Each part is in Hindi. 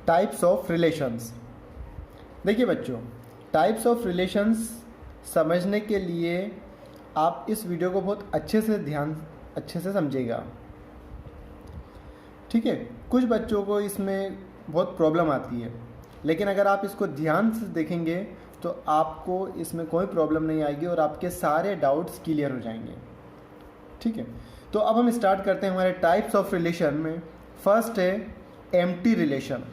Types of relations. देखिए बच्चों, टाइप्स ऑफ रिलेशंस समझने के लिए आप इस वीडियो को बहुत अच्छे से समझिएगा, ठीक है। कुछ बच्चों को इसमें बहुत प्रॉब्लम आती है, लेकिन अगर आप इसको ध्यान से देखेंगे तो आपको इसमें कोई प्रॉब्लम नहीं आएगी और आपके सारे डाउट्स क्लियर हो जाएंगे, ठीक है। तो अब हम स्टार्ट करते हैं हमारे टाइप्स ऑफ रिलेशन में। फर्स्ट है एम्प्टी रिलेशन।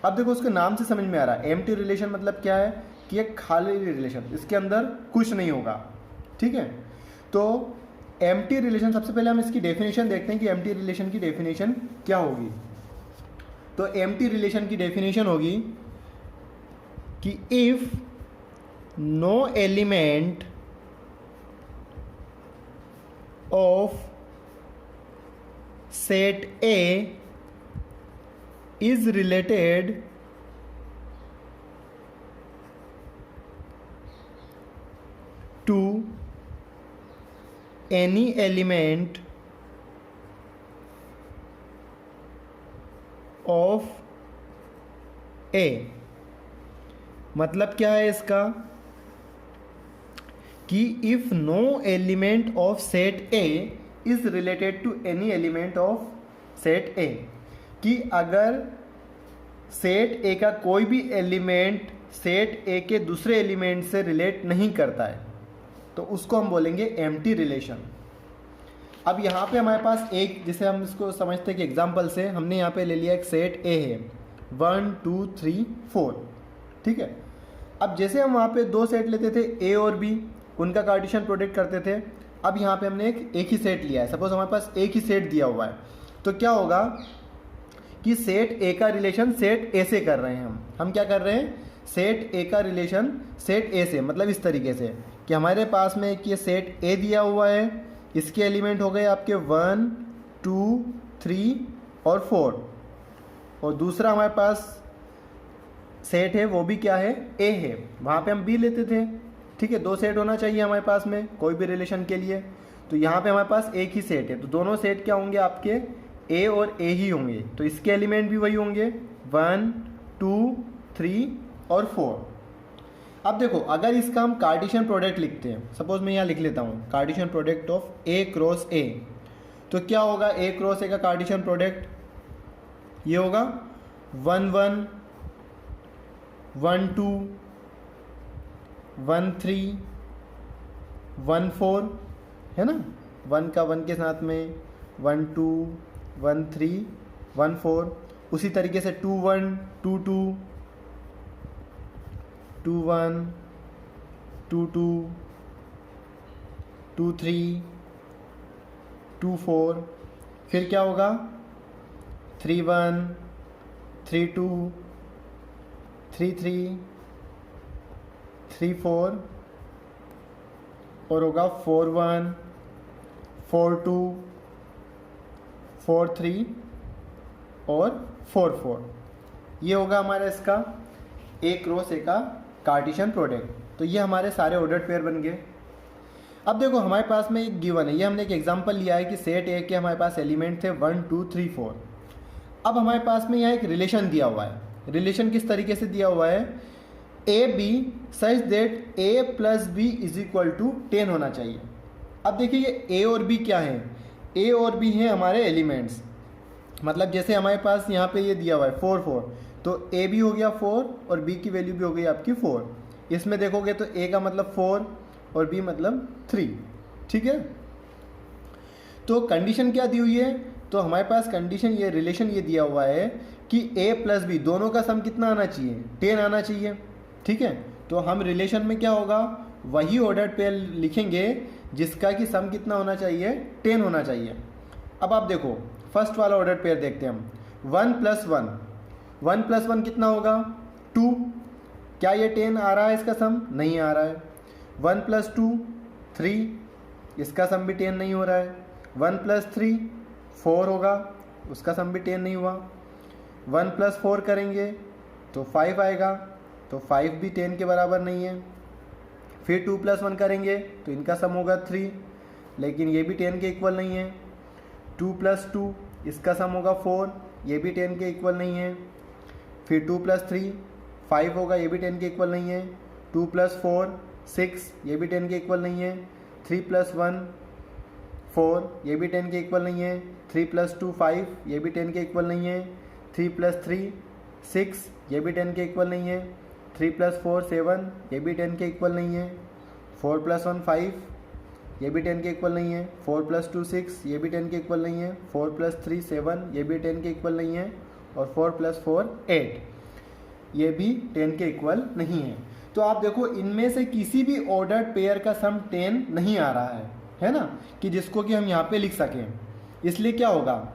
अब देखो उसके नाम से समझ में आ रहा है, एम्प्टी रिलेशन मतलब क्या है कि एक खाली रिलेशन, इसके अंदर कुछ नहीं होगा, ठीक है। तो एम्प्टी रिलेशन, सबसे पहले हम इसकी डेफिनेशन देखते हैं कि एम्प्टी रिलेशन की डेफिनेशन क्या होगी। तो एम्प्टी रिलेशन की डेफिनेशन होगी कि if no element of set A is related to any element of A। मतलब क्या है इसका कि if no element of set A is related to any element of set A, कि अगर सेट ए का कोई भी एलिमेंट सेट ए के दूसरे एलिमेंट से रिलेट नहीं करता है तो उसको हम बोलेंगे एम्प्टी रिलेशन। अब यहाँ पे हमारे पास एक, जिसे हम इसको समझते हैं कि एग्जाम्पल से हमने यहाँ पे ले लिया एक सेट ए है 1 2 3 4, ठीक है। अब जैसे हम वहाँ पे दो सेट लेते थे ए और बी, उनका कार्टेशियन प्रोडक्ट करते थे। अब यहाँ पे हमने एक ही सेट लिया है, सपोज हमारे पास एक ही सेट दिया हुआ है, तो क्या होगा कि सेट ए का रिलेशन सेट ए से कर रहे हैं हम क्या कर रहे हैं, सेट ए का रिलेशन सेट ए से, मतलब इस तरीके से कि हमारे पास में एक ये सेट ए दिया हुआ है, इसके एलिमेंट हो गए आपके 1 2 3 और 4, और दूसरा हमारे पास सेट है वो भी क्या है, ए है, वहाँ पे हम बी लेते थे, ठीक है। दो सेट होना चाहिए हमारे पास में कोई भी रिलेशन के लिए, तो यहाँ पे हमारे पास एक ही सेट है, तो दोनों सेट क्या होंगे आपके, ए और ए ही होंगे, तो इसके एलिमेंट भी वही होंगे 1 2 3 और 4। अब देखो अगर इसका हम कार्टेशियन प्रोडक्ट लिखते हैं, सपोज मैं यहाँ लिख लेता हूँ Cartesian product of A cross ए, तो क्या होगा ए क्रॉस ए का कार्टेशियन प्रोडक्ट, ये होगा 1 1 1 2 1 3 1 4, है ना, 1 का 1 के साथ में 1 2 1 3 1 4, उसी तरीके से 2 1 2 2 2 1 2 2 2 3 2 4, फिर क्या होगा 3 1 3 2 3 3 3 4, और होगा 4 1 4 2 4 3 और 4 4। ये होगा हमारा इसका ए क्रॉस ए का कार्टेशियन प्रोडक्ट। तो ये हमारे सारे ऑर्डर्ड पेयर बन गए। अब देखो हमारे पास में एक गिवन है, ये हमने एक एग्जांपल लिया है कि सेट ए के हमारे पास एलिमेंट थे 1 2 3 4। अब हमारे पास में यहाँ एक रिलेशन दिया हुआ है। रिलेशन किस तरीके से दिया हुआ है, A B such that A plus B is equal to 10 होना चाहिए। अब देखिए ये ए और बी क्या है, ए और बी हैं हमारे एलिमेंट्स, मतलब जैसे हमारे पास यहाँ पे ये दिया हुआ है 4 4, तो ए भी हो गया 4 और बी की वैल्यू भी हो गई आपकी 4। इसमें देखोगे तो ए का मतलब 4 और बी मतलब 3, ठीक है। तो कंडीशन क्या दी हुई है, तो हमारे पास कंडीशन ये रिलेशन ये दिया हुआ है कि ए प्लस बी दोनों का सम कितना आना चाहिए, 10 आना चाहिए, ठीक है। तो हम रिलेशन में क्या होगा, वही ऑर्डर्ड पेयर लिखेंगे जिसका कि सम कितना होना चाहिए, 10 होना चाहिए। अब आप देखो फर्स्ट वाला ऑर्डर्ड पेयर देखते हैं हम, 1 + 1, 1 + 1 कितना होगा 2, क्या ये 10 आ रहा है इसका सम, नहीं आ रहा है। 1 + 2 3, इसका सम भी 10 नहीं हो रहा है। 1 + 3 4 होगा, उसका सम भी 10 नहीं हुआ। 1 + 4 करेंगे तो 5 आएगा, तो 5 भी 10 के बराबर नहीं है। फिर 2 + 1 करेंगे तो इनका सम होगा 3, लेकिन ये भी 10 के इक्वल नहीं है। 2 + 2 इसका सम होगा 4, ये भी 10 के इक्वल नहीं है। फिर 2 + 3 5 होगा, ये भी 10 के इक्वल नहीं है। 2 + 4 6, ये भी 10 के इक्वल नहीं है। 3 + 1 4, ये भी 10 के इक्वल नहीं है। 3 + 2 5, ये भी 10 के इक्वल नहीं है। 3 + 3 6, ये भी 10 के इक्वल नहीं है। 3 + 4 7, ये भी 10 के इक्वल नहीं है। 4 + 1 5, ये भी 10 के इक्वल नहीं है। 4 + 2 6, ये भी 10 के इक्वल नहीं है। 4 + 3 7, ये भी 10 के इक्वल नहीं है। और 4 + 4 8, ये भी 10 के इक्वल नहीं है। तो आप देखो इनमें से किसी भी ऑर्डर्ड पेयर का सम 10 नहीं आ रहा है ना, कि जिसको कि हम यहाँ पे लिख सकें। इसलिए क्या होगा,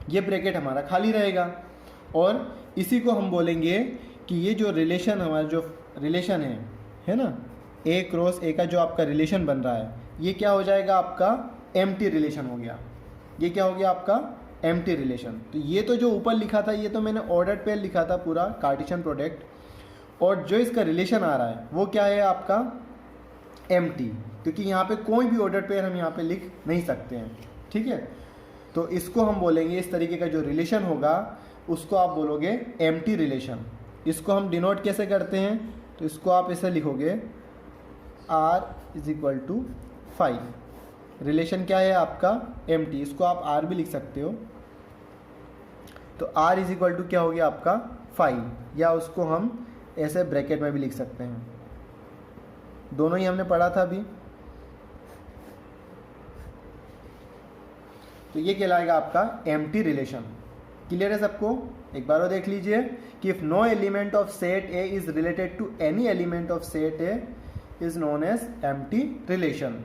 ये ब्रैकेट हमारा खाली रहेगा और इसी को हम बोलेंगे कि ये जो रिलेशन हमारा जो रिलेशन है ना, A क्रॉस A का जो आपका रिलेशन बन रहा है, ये क्या हो जाएगा, आपका एम्प्टी रिलेशन हो गया। ये क्या हो गया, आपका एम्प्टी रिलेशन। तो ये तो जो ऊपर लिखा था ये तो मैंने ऑर्डर्ड पेयर लिखा था पूरा कार्टेशियन प्रोडक्ट, और जो इसका रिलेशन आ रहा है वो क्या है, आपका एम्प्टी, क्योंकि यहाँ पे कोई भी ऑर्डर्ड पेयर हम यहाँ पे लिख नहीं सकते हैं। ठीक है, तो इसको हम बोलेंगे, इस तरीके का जो रिलेशन होगा उसको आप बोलोगे एम्प्टी रिलेशन। इसको हम डिनोट कैसे करते हैं, तो इसको आप ऐसे लिखोगे R = 5। रिलेशन क्या है आपका, एम्प्टी, इसको आप R भी लिख सकते हो। तो R = क्या हो गया आपका 5, या उसको हम ऐसे ब्रैकेट में भी लिख सकते हैं। दोनों ही हमने पढ़ा था अभी। तो ये कहलाएगा आपका एम्प्टी रिलेशन। क्लियर है सबको? एक बार और देख लीजिए कि if no element of set A is related to any element of set A is known as empty relation.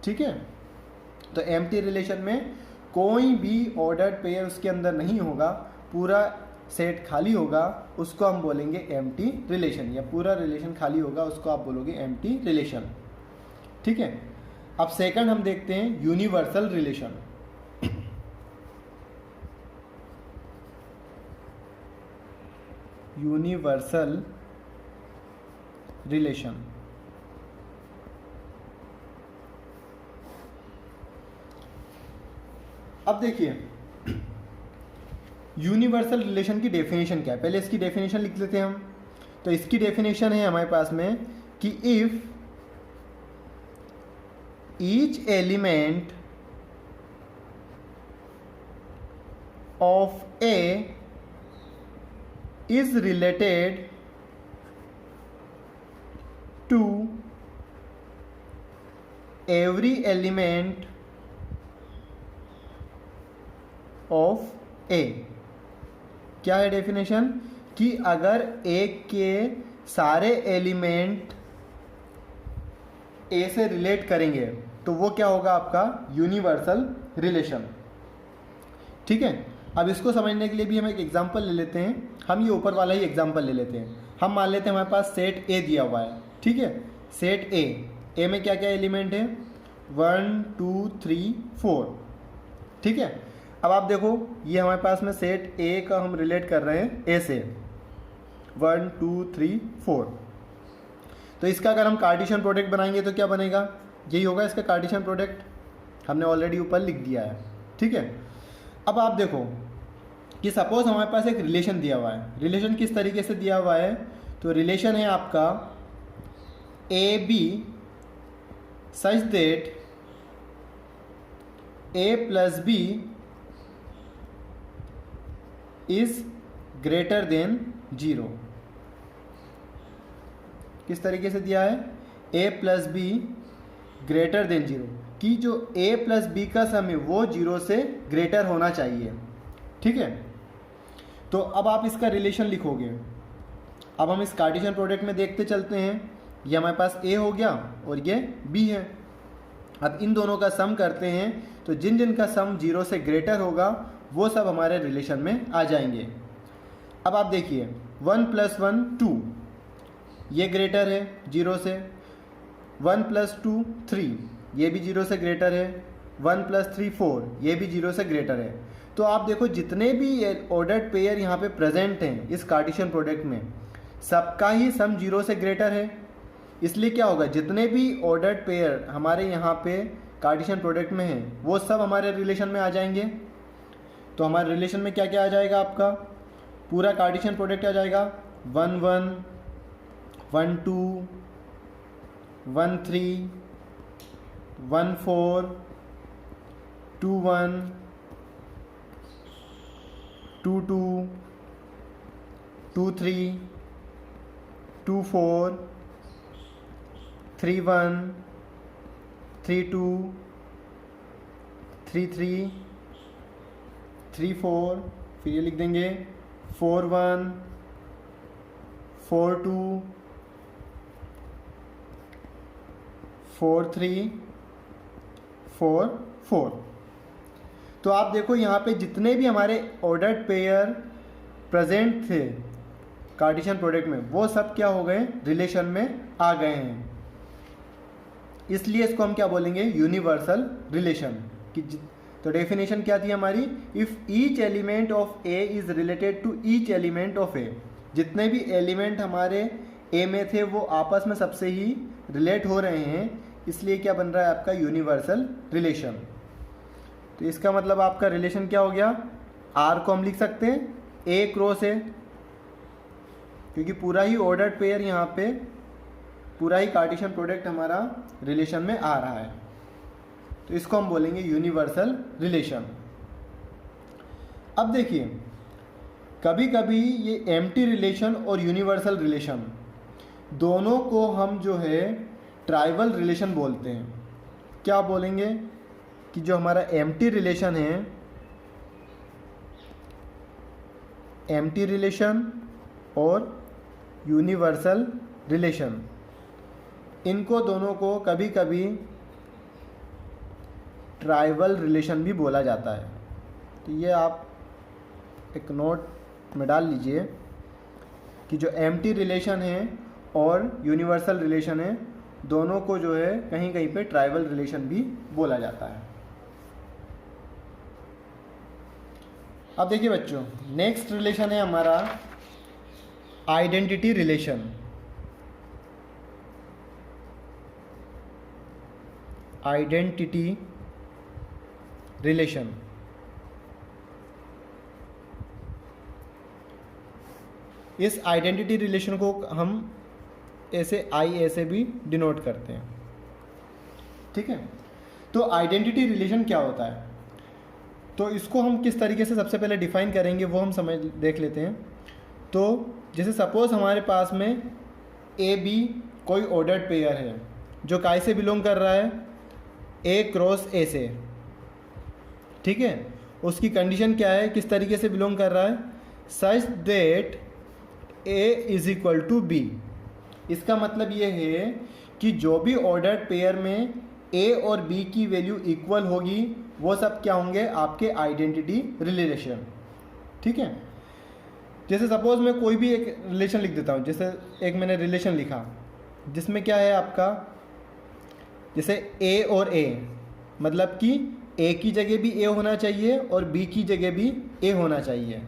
ठीक है, तो एम्प्टी रिलेशन में कोई भी ऑर्डर्ड पेयर उसके अंदर नहीं होगा, पूरा सेट खाली होगा, उसको हम बोलेंगे एम्प्टी रिलेशन, या पूरा रिलेशन खाली होगा उसको आप बोलोगे एम्प्टी रिलेशन। ठीक है, अब सेकंड हम देखते हैं यूनिवर्सल रिलेशन। यूनिवर्सल रिलेशन, अब देखिए यूनिवर्सल रिलेशन की डेफिनेशन क्या है, पहले इसकी डेफिनेशन लिख लेते हैं हम। तो इसकी डेफिनेशन है हमारे पास में कि if each element of A is related to every element of A. क्या है डेफिनेशन, कि अगर ए के सारे एलिमेंट ए से रिलेट करेंगे तो वो क्या होगा, आपका यूनिवर्सल रिलेशन। ठीक है, अब इसको समझने के लिए भी हम एक एग्जांपल ले लेते हैं। हम ये ऊपर वाला ही एग्जांपल ले लेते हैं। हम मान लेते हैं हमारे पास सेट ए दिया हुआ है। ठीक है, सेट ए में क्या क्या एलिमेंट है, 1 2 3 4। ठीक है, अब आप देखो ये हमारे पास में सेट ए का हम रिलेट कर रहे हैं ए से, 1 2 3 4। तो इसका अगर हम कार्टेशियन प्रोडक्ट बनाएंगे तो क्या बनेगा, यही होगा इसका कार्टेशियन प्रोडक्ट, हमने ऑलरेडी ऊपर लिख दिया है। ठीक है, अब आप देखो कि सपोज हमारे पास एक रिलेशन दिया हुआ है। रिलेशन किस तरीके से दिया हुआ है, तो रिलेशन है आपका A B such that A + B is greater than 0। किस तरीके से दिया है, A + B ग्रेटर देन 0, कि जो A + B का सम है वो 0 से ग्रेटर होना चाहिए। ठीक है, तो अब आप इसका रिलेशन लिखोगे। अब हम इस कार्टेशियन प्रोडक्ट में देखते चलते हैं, ये हमारे पास A हो गया और ये B है। अब इन दोनों का सम करते हैं, तो जिन जिन का सम 0 से ग्रेटर होगा वो सब हमारे रिलेशन में आ जाएंगे। अब आप देखिए 1 + 1 2, ये ग्रेटर है 0 से। 1 + 2 3, ये भी 0 से ग्रेटर है। 1 + 3 4, ये भी 0 से ग्रेटर है। तो आप देखो जितने भी ऑर्डर्ड पेयर यहाँ पे प्रेजेंट हैं इस कार्टेशियन प्रोडक्ट में, सबका ही सम 0 से ग्रेटर है। इसलिए क्या होगा, जितने भी ऑर्डर्ड पेयर हमारे यहाँ पे कार्टेशियन प्रोडक्ट में हैं वो सब हमारे रिलेशन में आ जाएंगे। तो हमारे रिलेशन में क्या क्या आ जाएगा आपका, पूरा कार्टेशियन प्रोडक्ट आ जाएगा 1 1 1 2 1 3 1 4 2 1 2 2 2 3 2 4 3 1 3 2 3 3 3 4, फिर ये लिख देंगे 4 1 4 2 4 3 4 4। तो आप देखो यहाँ पे जितने भी हमारे ऑर्डर्ड पेयर प्रेजेंट थे कार्टेशियन प्रोडक्ट में, वो सब क्या हो गए, रिलेशन में आ गए हैं। इसलिए इसको हम क्या बोलेंगे, यूनिवर्सल रिलेशन कि तो डेफिनेशन क्या थी हमारी, if each element of A is related to each element of A, जितने भी एलिमेंट हमारे ए में थे वो आपस में सबसे ही रिलेट हो रहे हैं, इसलिए क्या बन रहा है आपका यूनिवर्सल रिलेशन। तो इसका मतलब आपका रिलेशन क्या हो गया, आर को हम लिख सकते हैं ए क्रॉस ए, क्योंकि पूरा ही ऑर्डर्ड पेयर यहाँ पे पूरा ही कार्टेशियन प्रोडक्ट हमारा रिलेशन में आ रहा है, तो इसको हम बोलेंगे यूनिवर्सल रिलेशन। अब देखिए कभी कभी ये एम्प्टी रिलेशन और यूनिवर्सल रिलेशन दोनों को हम जो है ट्राइवल रिलेशन बोलते हैं। क्या बोलेंगे कि जो हमारा एम्प्टी रिलेशन है, एम्प्टी रिलेशन और यूनिवर्सल रिलेशन, इनको दोनों को कभी कभी ट्राइवल रिलेशन भी बोला जाता है। तो ये आप एक नोट में डाल लीजिए कि जो एम्प्टी रिलेशन है और यूनिवर्सल रिलेशन है, दोनों को जो है कहीं कहीं पे ट्राइवल रिलेशन भी बोला जाता है। अब देखिए बच्चों, नेक्स्ट रिलेशन है हमारा आइडेंटिटी रिलेशन। आइडेंटिटी रिलेशन, इस आइडेंटिटी रिलेशन को हम ऐसे आई ए से भी डिनोट करते हैं, ठीक है। तो आइडेंटिटी रिलेशन क्या होता है, तो इसको हम किस तरीके से सबसे पहले डिफाइन करेंगे वो हम समझ देख लेते हैं। तो जैसे सपोज हमारे पास में ए बी कोई ऑर्डर्ड पेयर है जो काय से बिलोंग कर रहा है, ए क्रॉस ए से, ठीक है। उसकी कंडीशन क्या है, किस तरीके से बिलोंग कर रहा है, such that A is equal to B. इसका मतलब ये है कि जो भी ऑर्डर्ड पेयर में ए और बी की वैल्यू इक्वल होगी वो सब क्या होंगे, आपके आइडेंटिटी रिलेशन, ठीक है। जैसे सपोज मैं कोई भी एक रिलेशन लिख देता हूँ, जैसे एक मैंने रिलेशन लिखा जिसमें क्या है आपका, जैसे ए और ए, मतलब कि ए की जगह भी ए होना चाहिए और बी की जगह भी ए होना चाहिए,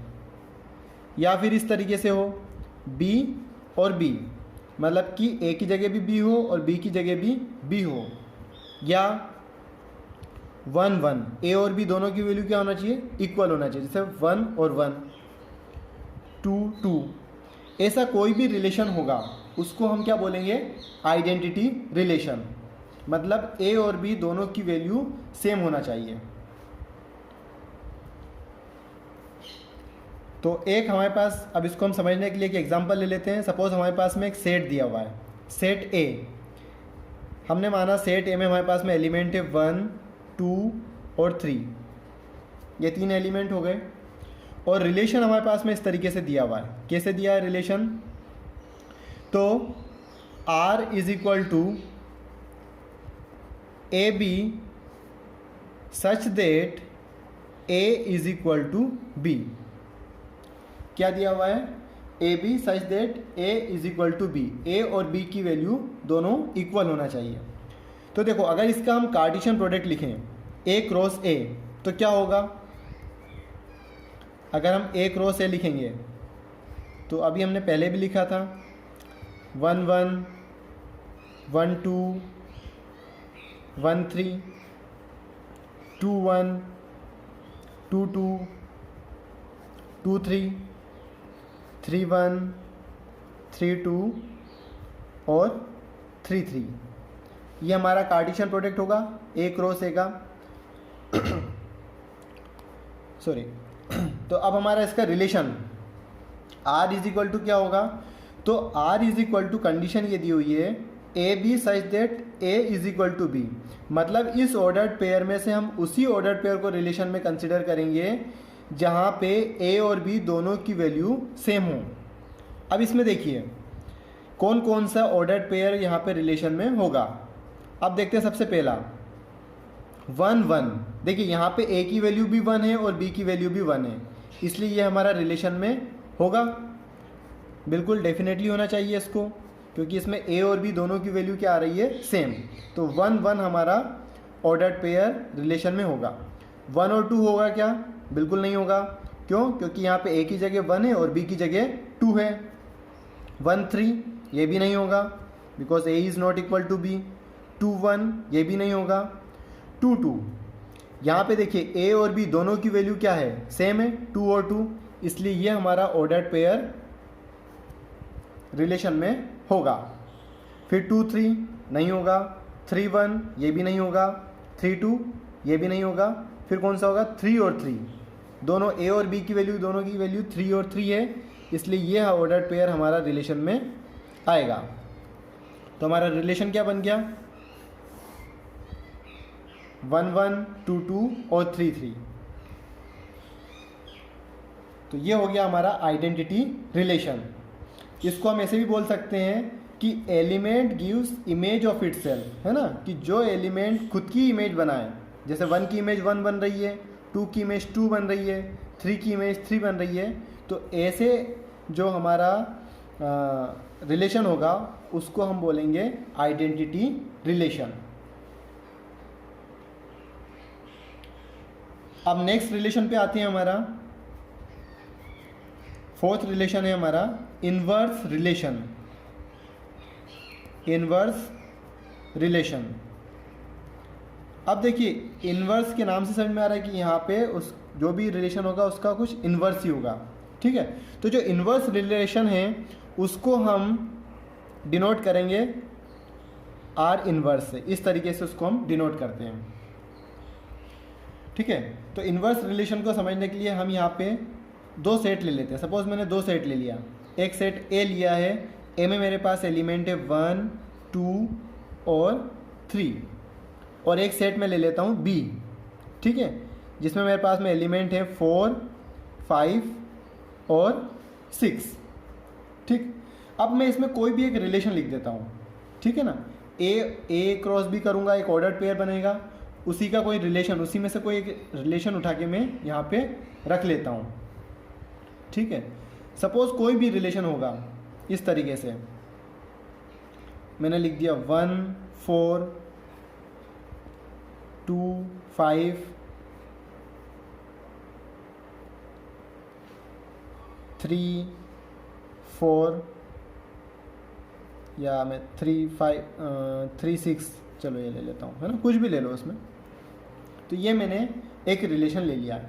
या फिर इस तरीके से हो बी और बी, मतलब कि ए की जगह भी बी हो और बी की जगह भी बी हो, या 1 1, ए और बी दोनों की वैल्यू क्या होना चाहिए, इक्वल होना चाहिए, जैसे 1 और 1, 2 2, ऐसा कोई भी रिलेशन होगा उसको हम क्या बोलेंगे, आइडेंटिटी रिलेशन। मतलब ए और बी दोनों की वैल्यू सेम होना चाहिए। तो एक हमारे पास, अब इसको हम समझने के लिए एक एग्जांपल ले लेते हैं। सपोज हमारे पास में एक सेट दिया हुआ है, सेट ए, हमने माना सेट ए में हमारे पास में एलिमेंट है 1 2 और 3, ये 3 एलिमेंट हो गए, और रिलेशन हमारे पास में इस तरीके से दिया हुआ है। कैसे दिया है रिलेशन, तो R is equal to A B such that A is equal to B. क्या दिया हुआ है, A B such that A is equal to B, A और बी की वैल्यू दोनों इक्वल होना चाहिए। तो देखो अगर इसका हम कार्टेशियन प्रोडक्ट लिखें ए क्रॉस ए, तो क्या होगा, अगर हम ए क्रॉस ए लिखेंगे तो अभी हमने पहले भी लिखा था 1 1 1 2 1 3 2 1 2 2 2 3 3 1 3 2 और 3 3। ये हमारा कार्टेशियन प्रोडक्ट होगा ए क्रॉस ए का। सॉरी। तो अब हमारा इसका relation R is equal to क्या होगा, तो R is equal to condition ये दी हुई है A B such that A is equal to B. मतलब इस ऑर्डर्ड पेयर में से हम उसी ऑर्डर्ड पेयर को रिलेशन में कंसिडर करेंगे जहाँ पे ए और बी दोनों की वैल्यू सेम हो। अब इसमें देखिए कौन कौन सा ऑर्डर्ड पेयर यहाँ पे रिलेशन में होगा। अब देखते हैं सबसे पहला 1 1। देखिए यहाँ पे ए की वैल्यू भी 1 है और बी की वैल्यू भी 1 है, इसलिए ये हमारा रिलेशन में होगा। बिल्कुल डेफिनेटली होना चाहिए इसको, क्योंकि इसमें ए और बी दोनों की वैल्यू क्या आ रही है, सेम। तो 1 1 हमारा ऑर्डर्ड पेयर रिलेशन में होगा। 1 और 2 होगा क्या, बिल्कुल नहीं होगा। क्यों, क्योंकि यहाँ पे ए की जगह 1 है और बी की जगह 2 है। 1 3 ये भी नहीं होगा, because A is not equal to B. 2 1 ये भी नहीं होगा। 2 2 यहाँ पे देखिए ए और बी दोनों की वैल्यू क्या है, सेम है, 2 और 2, इसलिए ये हमारा ऑर्डर्ड पेयर रिलेशन में होगा। फिर 2 3 नहीं होगा। 3 1 ये भी नहीं होगा। 3 2 ये भी नहीं होगा। फिर कौन सा होगा, 3 और 3, दोनों ए और बी की वैल्यू दोनों की वैल्यू 3 और 3 है, इसलिए ये ऑर्डर्ड पेयर हमारा रिलेशन में आएगा। तो हमारा रिलेशन क्या बन गया, 1 1 2 2 और 3 3। तो ये हो गया हमारा आइडेंटिटी रिलेशन। इसको हम ऐसे भी बोल सकते हैं कि element gives image of itself, है ना, कि जो एलिमेंट खुद की इमेज बनाए, जैसे 1 की इमेज 1 बन रही है, 2 की इमेज 2 बन रही है, 3 की इमेज 3 बन रही है। तो ऐसे जो हमारा रिलेशन होगा उसको हम बोलेंगे आइडेंटिटी रिलेशन। अब नेक्स्ट रिलेशन पे आते हैं। हमारा फोर्थ रिलेशन है हमारा इनवर्स रिलेशन। इनवर्स रिलेशन, अब देखिए इनवर्स के नाम से समझ में आ रहा है कि यहाँ पे उस जो भी रिलेशन होगा उसका कुछ इनवर्स ही होगा, ठीक है। तो जो इनवर्स रिलेशन है उसको हम डिनोट करेंगे आर इनवर्स से, इस तरीके से उसको हम डिनोट करते हैं, ठीक है। तो इनवर्स रिलेशन को समझने के लिए हम यहाँ पे 2 सेट ले लेते हैं। सपोज मैंने 2 सेट ले लिया, एक सेट ए लिया है, ए में मेरे पास एलिमेंट है 1 2 और 3, और एक सेट में ले लेता हूँ बी, ठीक है, जिसमें मेरे पास में एलिमेंट है 4 5 और 6, ठीक। अब मैं इसमें कोई भी एक रिलेशन लिख देता हूँ, ठीक है ना। ए क्रॉस बी करूँगा, एक ऑर्डर्ड पेयर बनेगा, उसी का कोई रिलेशन, उसी में से कोई एक रिलेशन उठा के मैं यहाँ पे रख लेता हूँ, ठीक है। सपोज कोई भी रिलेशन होगा इस तरीके से, मैंने लिख दिया 1 4 2 5 3 4, या मैं 3 5 3 6, चलो ये ले लेता हूँ, है ना, कुछ भी ले लो उसमें। तो ये मैंने एक रिलेशन ले लिया।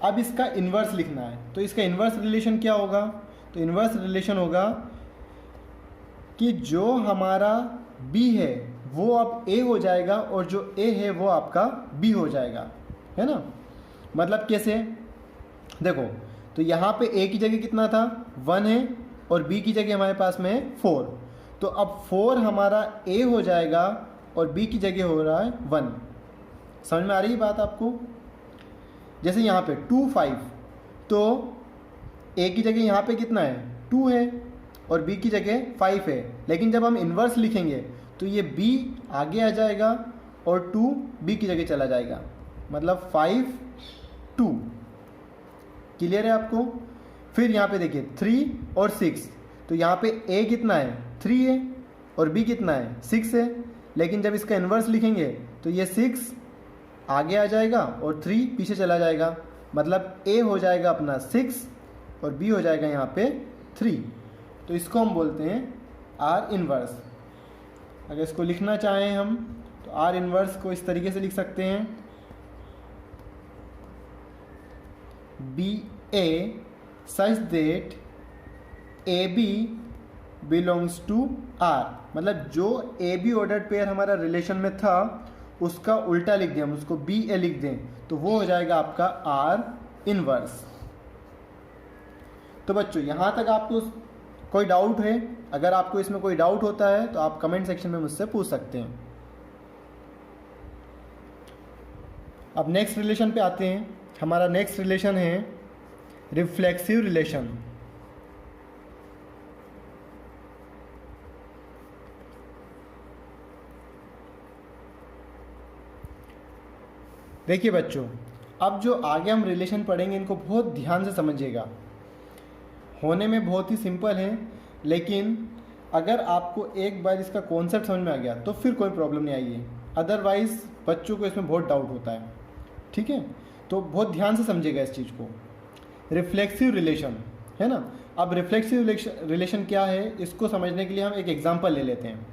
अब इसका इन्वर्स लिखना है, तो इसका इन्वर्स रिलेशन क्या होगा, तो इन्वर्स रिलेशन होगा कि जो हमारा B है वो अब A हो जाएगा और जो A है वो आपका B हो जाएगा, है ना। मतलब कैसे, देखो, तो यहाँ पे A की जगह कितना था, 1 है, और B की जगह हमारे पास में है 4। तो अब 4 हमारा A हो जाएगा और B की जगह हो रहा है 1। समझ में आ रही है बात आपको। जैसे यहाँ पे 2 5, तो A की जगह यहाँ पे कितना है, 2 है, और B की जगह 5 है, लेकिन जब हम इन्वर्स लिखेंगे तो ये B आगे आ जाएगा और 2 B की जगह चला जाएगा, मतलब 5 2। क्लियर है आपको। फिर यहाँ पे देखिए 3 और 6, तो यहाँ पे A कितना है, 3 है, और B कितना है, 6 है, लेकिन जब इसका इन्वर्स लिखेंगे तो ये 6 आगे आ जाएगा और 3 पीछे चला जाएगा, मतलब A हो जाएगा अपना 6 और B हो जाएगा यहाँ पे 3। तो इसको हम बोलते हैं R इन्वर्स। अगर इसको लिखना चाहें हम तो R इन्वर्स को इस तरीके से लिख सकते हैं, BA such that A B belongs to R, मतलब जो ए बी ऑर्डर्ड पेयर हमारा रिलेशन में था उसका उल्टा लिख दें, हम उसको बी ए लिख दें, तो वो हो जाएगा आपका आर इनवर्स। तो बच्चों यहाँ तक आपको कोई डाउट है? अगर आपको इसमें कोई डाउट होता है तो आप कमेंट सेक्शन में मुझसे पूछ सकते हैं। अब नेक्स्ट रिलेशन पे आते हैं। हमारा नेक्स्ट रिलेशन है रिफ्लेक्सिव रिलेशन। देखिए बच्चों, अब जो आगे हम रिलेशन पढ़ेंगे इनको बहुत ध्यान से समझिएगा। होने में बहुत ही सिंपल है, लेकिन अगर आपको एक बार इसका कॉन्सेप्ट समझ में आ गया तो फिर कोई प्रॉब्लम नहीं आएगी, अदरवाइज बच्चों को इसमें बहुत डाउट होता है। ठीक है, तो बहुत ध्यान से समझिएगा इस चीज़ को। रिफ्लेक्सिव रिलेशन है ना। अब रिफ्लेक्सिव रिलेशन क्या है, इसको समझने के लिए हम एक एग्जांपल ले लेते हैं।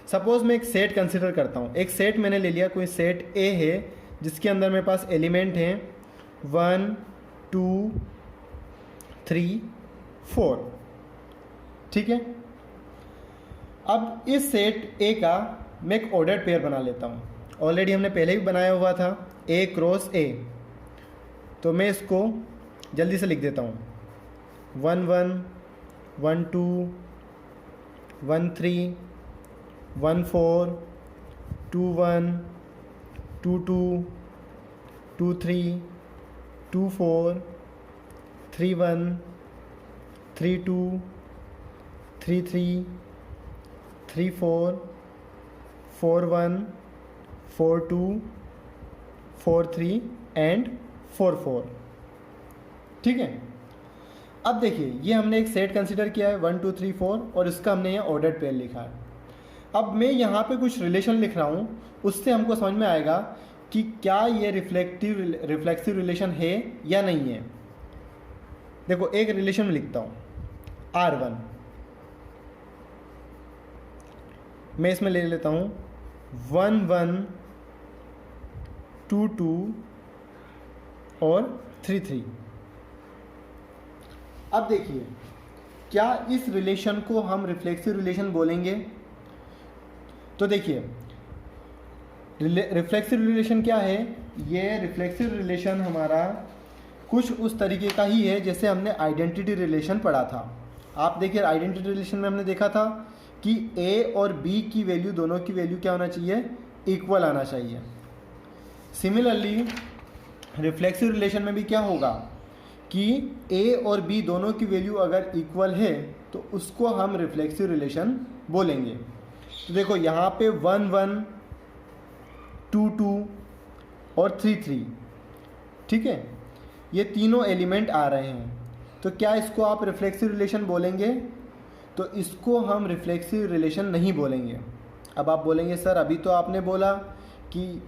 सपोज मैं एक सेट कंसिडर करता हूँ। एक सेट मैंने ले लिया, कोई सेट ए है जिसके अंदर मेरे पास एलिमेंट हैं 1 2 3 4। ठीक है, अब इस सेट ए का मैं एक ऑर्डर्ड पेयर बना लेता हूँ। ऑलरेडी हमने पहले भी बनाया हुआ था ए क्रॉस ए, तो मैं इसको जल्दी से लिख देता हूँ 1 1 1 2 1 3 1 4 2 1 2 2 2 3 2 4 3 1 3 2 3 3 3 4 4 1 4 2 4 3 एंड 4 4। ठीक है, अब देखिए ये हमने एक सेट कंसिडर किया है 1 2 3 4 और इसका हमने यहाँ ऑर्डर्ड पेयर लिखा है। अब मैं यहाँ पे कुछ रिलेशन लिख रहा हूँ, उससे हमको समझ में आएगा कि क्या ये रिफ्लेक्सिव रिलेशन है या नहीं है। देखो एक रिलेशन में लिखता हूँ R1, मैं इसमें ले लेता हूँ 1 1 2 2 और 3 3। अब देखिए क्या इस रिलेशन को हम रिफ्लेक्सिव रिलेशन बोलेंगे? तो देखिए रिफ्लेक्सिव रिलेशन क्या है, ये रिफ्लेक्सिव रिलेशन हमारा कुछ उस तरीके का ही है जैसे हमने आइडेंटिटी रिलेशन पढ़ा था। आप देखिए आइडेंटिटी रिलेशन में हमने देखा था कि ए और बी की वैल्यू, दोनों की वैल्यू क्या होना चाहिए, इक्वल आना चाहिए। सिमिलरली रिफ्लेक्सिव रिलेशन में भी क्या होगा कि ए और बी दोनों की वैल्यू अगर इक्वल है तो उसको हम रिफ्लेक्सिव रिलेशन बोलेंगे। तो देखो यहाँ पे 1 1 2 2 और 3 3, ठीक है, ये तीनों एलिमेंट आ रहे हैं, तो क्या इसको आप रिफ्लेक्सिव रिलेशन बोलेंगे? तो इसको हम रिफ्लेक्सिव रिलेशन नहीं बोलेंगे। अब आप बोलेंगे सर अभी तो आपने बोला कि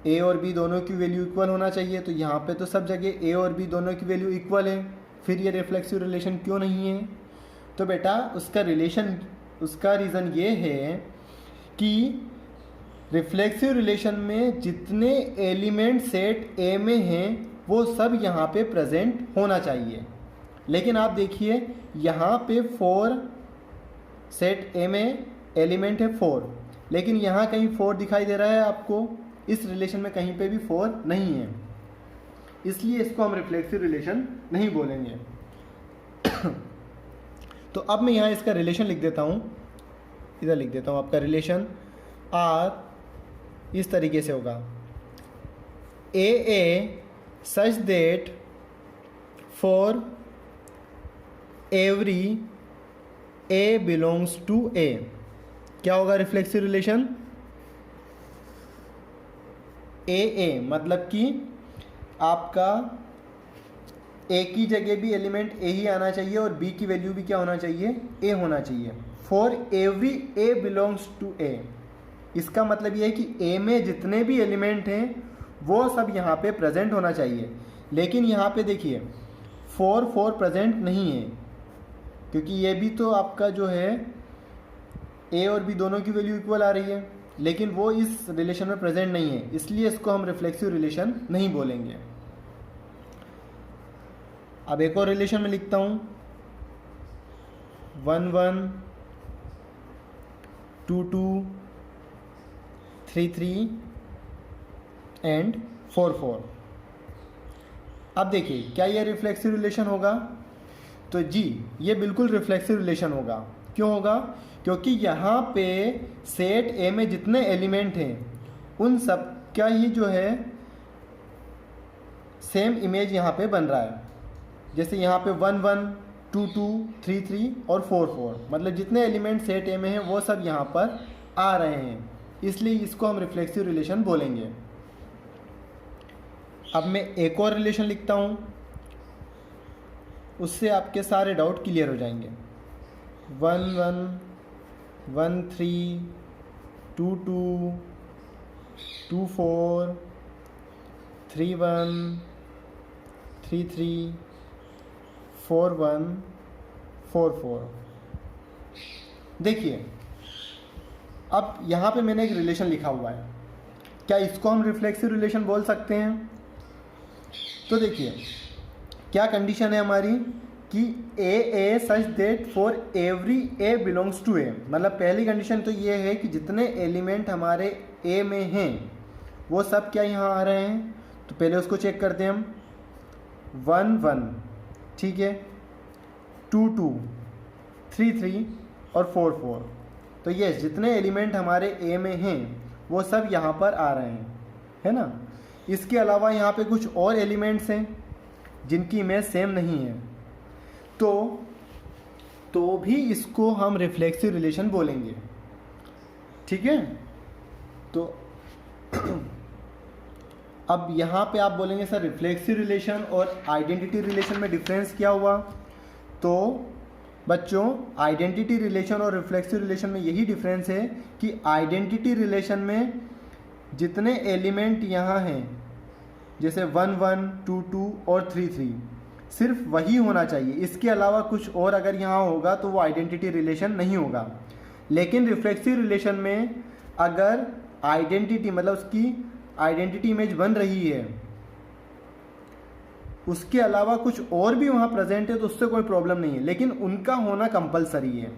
ए और बी दोनों की वैल्यू इक्वल होना चाहिए, तो यहाँ पे तो सब जगह ए और बी दोनों की वैल्यू इक्वल है, फिर ये रिफ्लेक्सिव रिलेशन क्यों नहीं है? तो बेटा उसका रीज़न ये है कि रिफ्लेक्सिव रिलेशन में जितने एलिमेंट सेट ए में हैं वो सब यहाँ पे प्रेजेंट होना चाहिए। लेकिन आप देखिए यहाँ पे 4 सेट ए में एलिमेंट है 4, लेकिन यहाँ कहीं 4 दिखाई दे रहा है आपको, इस रिलेशन में कहीं पे भी 4 नहीं है, इसलिए इसको हम रिफ्लेक्सिव रिलेशन नहीं बोलेंगे। तो अब मैं यहाँ इसका रिलेशन लिख देता हूँ, इधर लिख देता हूँ आपका रिलेशन आर इस तरीके से होगा A such that for every A belongs to A. क्या होगा रिफ्लेक्सिव रिलेशन? ए मतलब कि आपका ए की जगह भी एलिमेंट ए ही आना चाहिए और बी की वैल्यू भी क्या होना चाहिए, ए होना चाहिए। For every A belongs to A, इसका मतलब ये है कि ए में जितने भी एलिमेंट हैं वो सब यहाँ पे प्रेजेंट होना चाहिए। लेकिन यहाँ पे देखिए 4 प्रेजेंट नहीं है, क्योंकि ये भी तो आपका जो है ए और बी दोनों की वैल्यू इक्वल आ रही है, लेकिन वो इस रिलेशन में प्रेजेंट नहीं है, इसलिए इसको हम रिफ्लेक्सिव रिलेशन नहीं बोलेंगे। अब एक और रिलेशन में लिखता हूँ 1 1 2 2 3 3 एंड 4 4। अब देखिए क्या ये रिफ्लेक्सिव रिलेशन होगा? तो जी ये बिल्कुल रिफ्लेक्सिव रिलेशन होगा। क्यों होगा? क्योंकि यहाँ पे सेट ए में जितने एलिमेंट हैं उन सब का ही जो है सेम इमेज यहाँ पे बन रहा है। जैसे यहाँ पे 1 1 2 2 3 3 और 4 4, मतलब जितने एलिमेंट सेट ए में हैं वो सब यहाँ पर आ रहे हैं, इसलिए इसको हम रिफ्लेक्सिव रिलेशन बोलेंगे। अब मैं एक और रिलेशन लिखता हूँ, उससे आपके सारे डाउट क्लियर हो जाएंगे। 1 1 1 3 2 2 2 4 3 1 3 3 4 1 4 4। देखिए अब यहाँ पे मैंने एक रिलेशन लिखा हुआ है, क्या इसको हम रिफ्लेक्सिव रिलेशन बोल सकते हैं? तो देखिए क्या कंडीशन है हमारी कि A such that for every A belongs to A, मतलब पहली कंडीशन तो ये है कि जितने एलिमेंट हमारे ए में हैं वो सब क्या यहाँ आ रहे हैं। तो पहले उसको चेक करते हैं हम। 1 1 ठीक है, 2 2 3 3 और 4 4। तो ये जितने एलिमेंट हमारे ए में हैं वो सब यहाँ पर आ रहे हैं, है ना। इसके अलावा यहाँ पे कुछ और एलिमेंट्स हैं जिनकी इमेज सेम नहीं है, तो भी इसको हम रिफ्लेक्सिव रिलेशन बोलेंगे, ठीक है। तो अब यहाँ पे आप बोलेंगे सर रिफ्लेक्सिव रिलेशन और आइडेंटिटी रिलेशन में डिफरेंस क्या हुआ? तो बच्चों आइडेंटिटी रिलेशन और रिफ्लेक्सिव रिलेशन में यही डिफरेंस है कि आइडेंटिटी रिलेशन में जितने एलिमेंट यहाँ हैं जैसे 1 1 2 2 और 3 3 सिर्फ वही होना चाहिए, इसके अलावा कुछ और अगर यहाँ होगा तो वो आइडेंटिटी रिलेशन नहीं होगा। लेकिन रिफ्लेक्सिव रिलेशन में अगर आइडेंटिटी मतलब उसकी आइडेंटिटी इमेज बन रही है, उसके अलावा कुछ और भी वहाँ प्रेजेंट है तो उससे कोई प्रॉब्लम नहीं है, लेकिन उनका होना कंपलसरी है।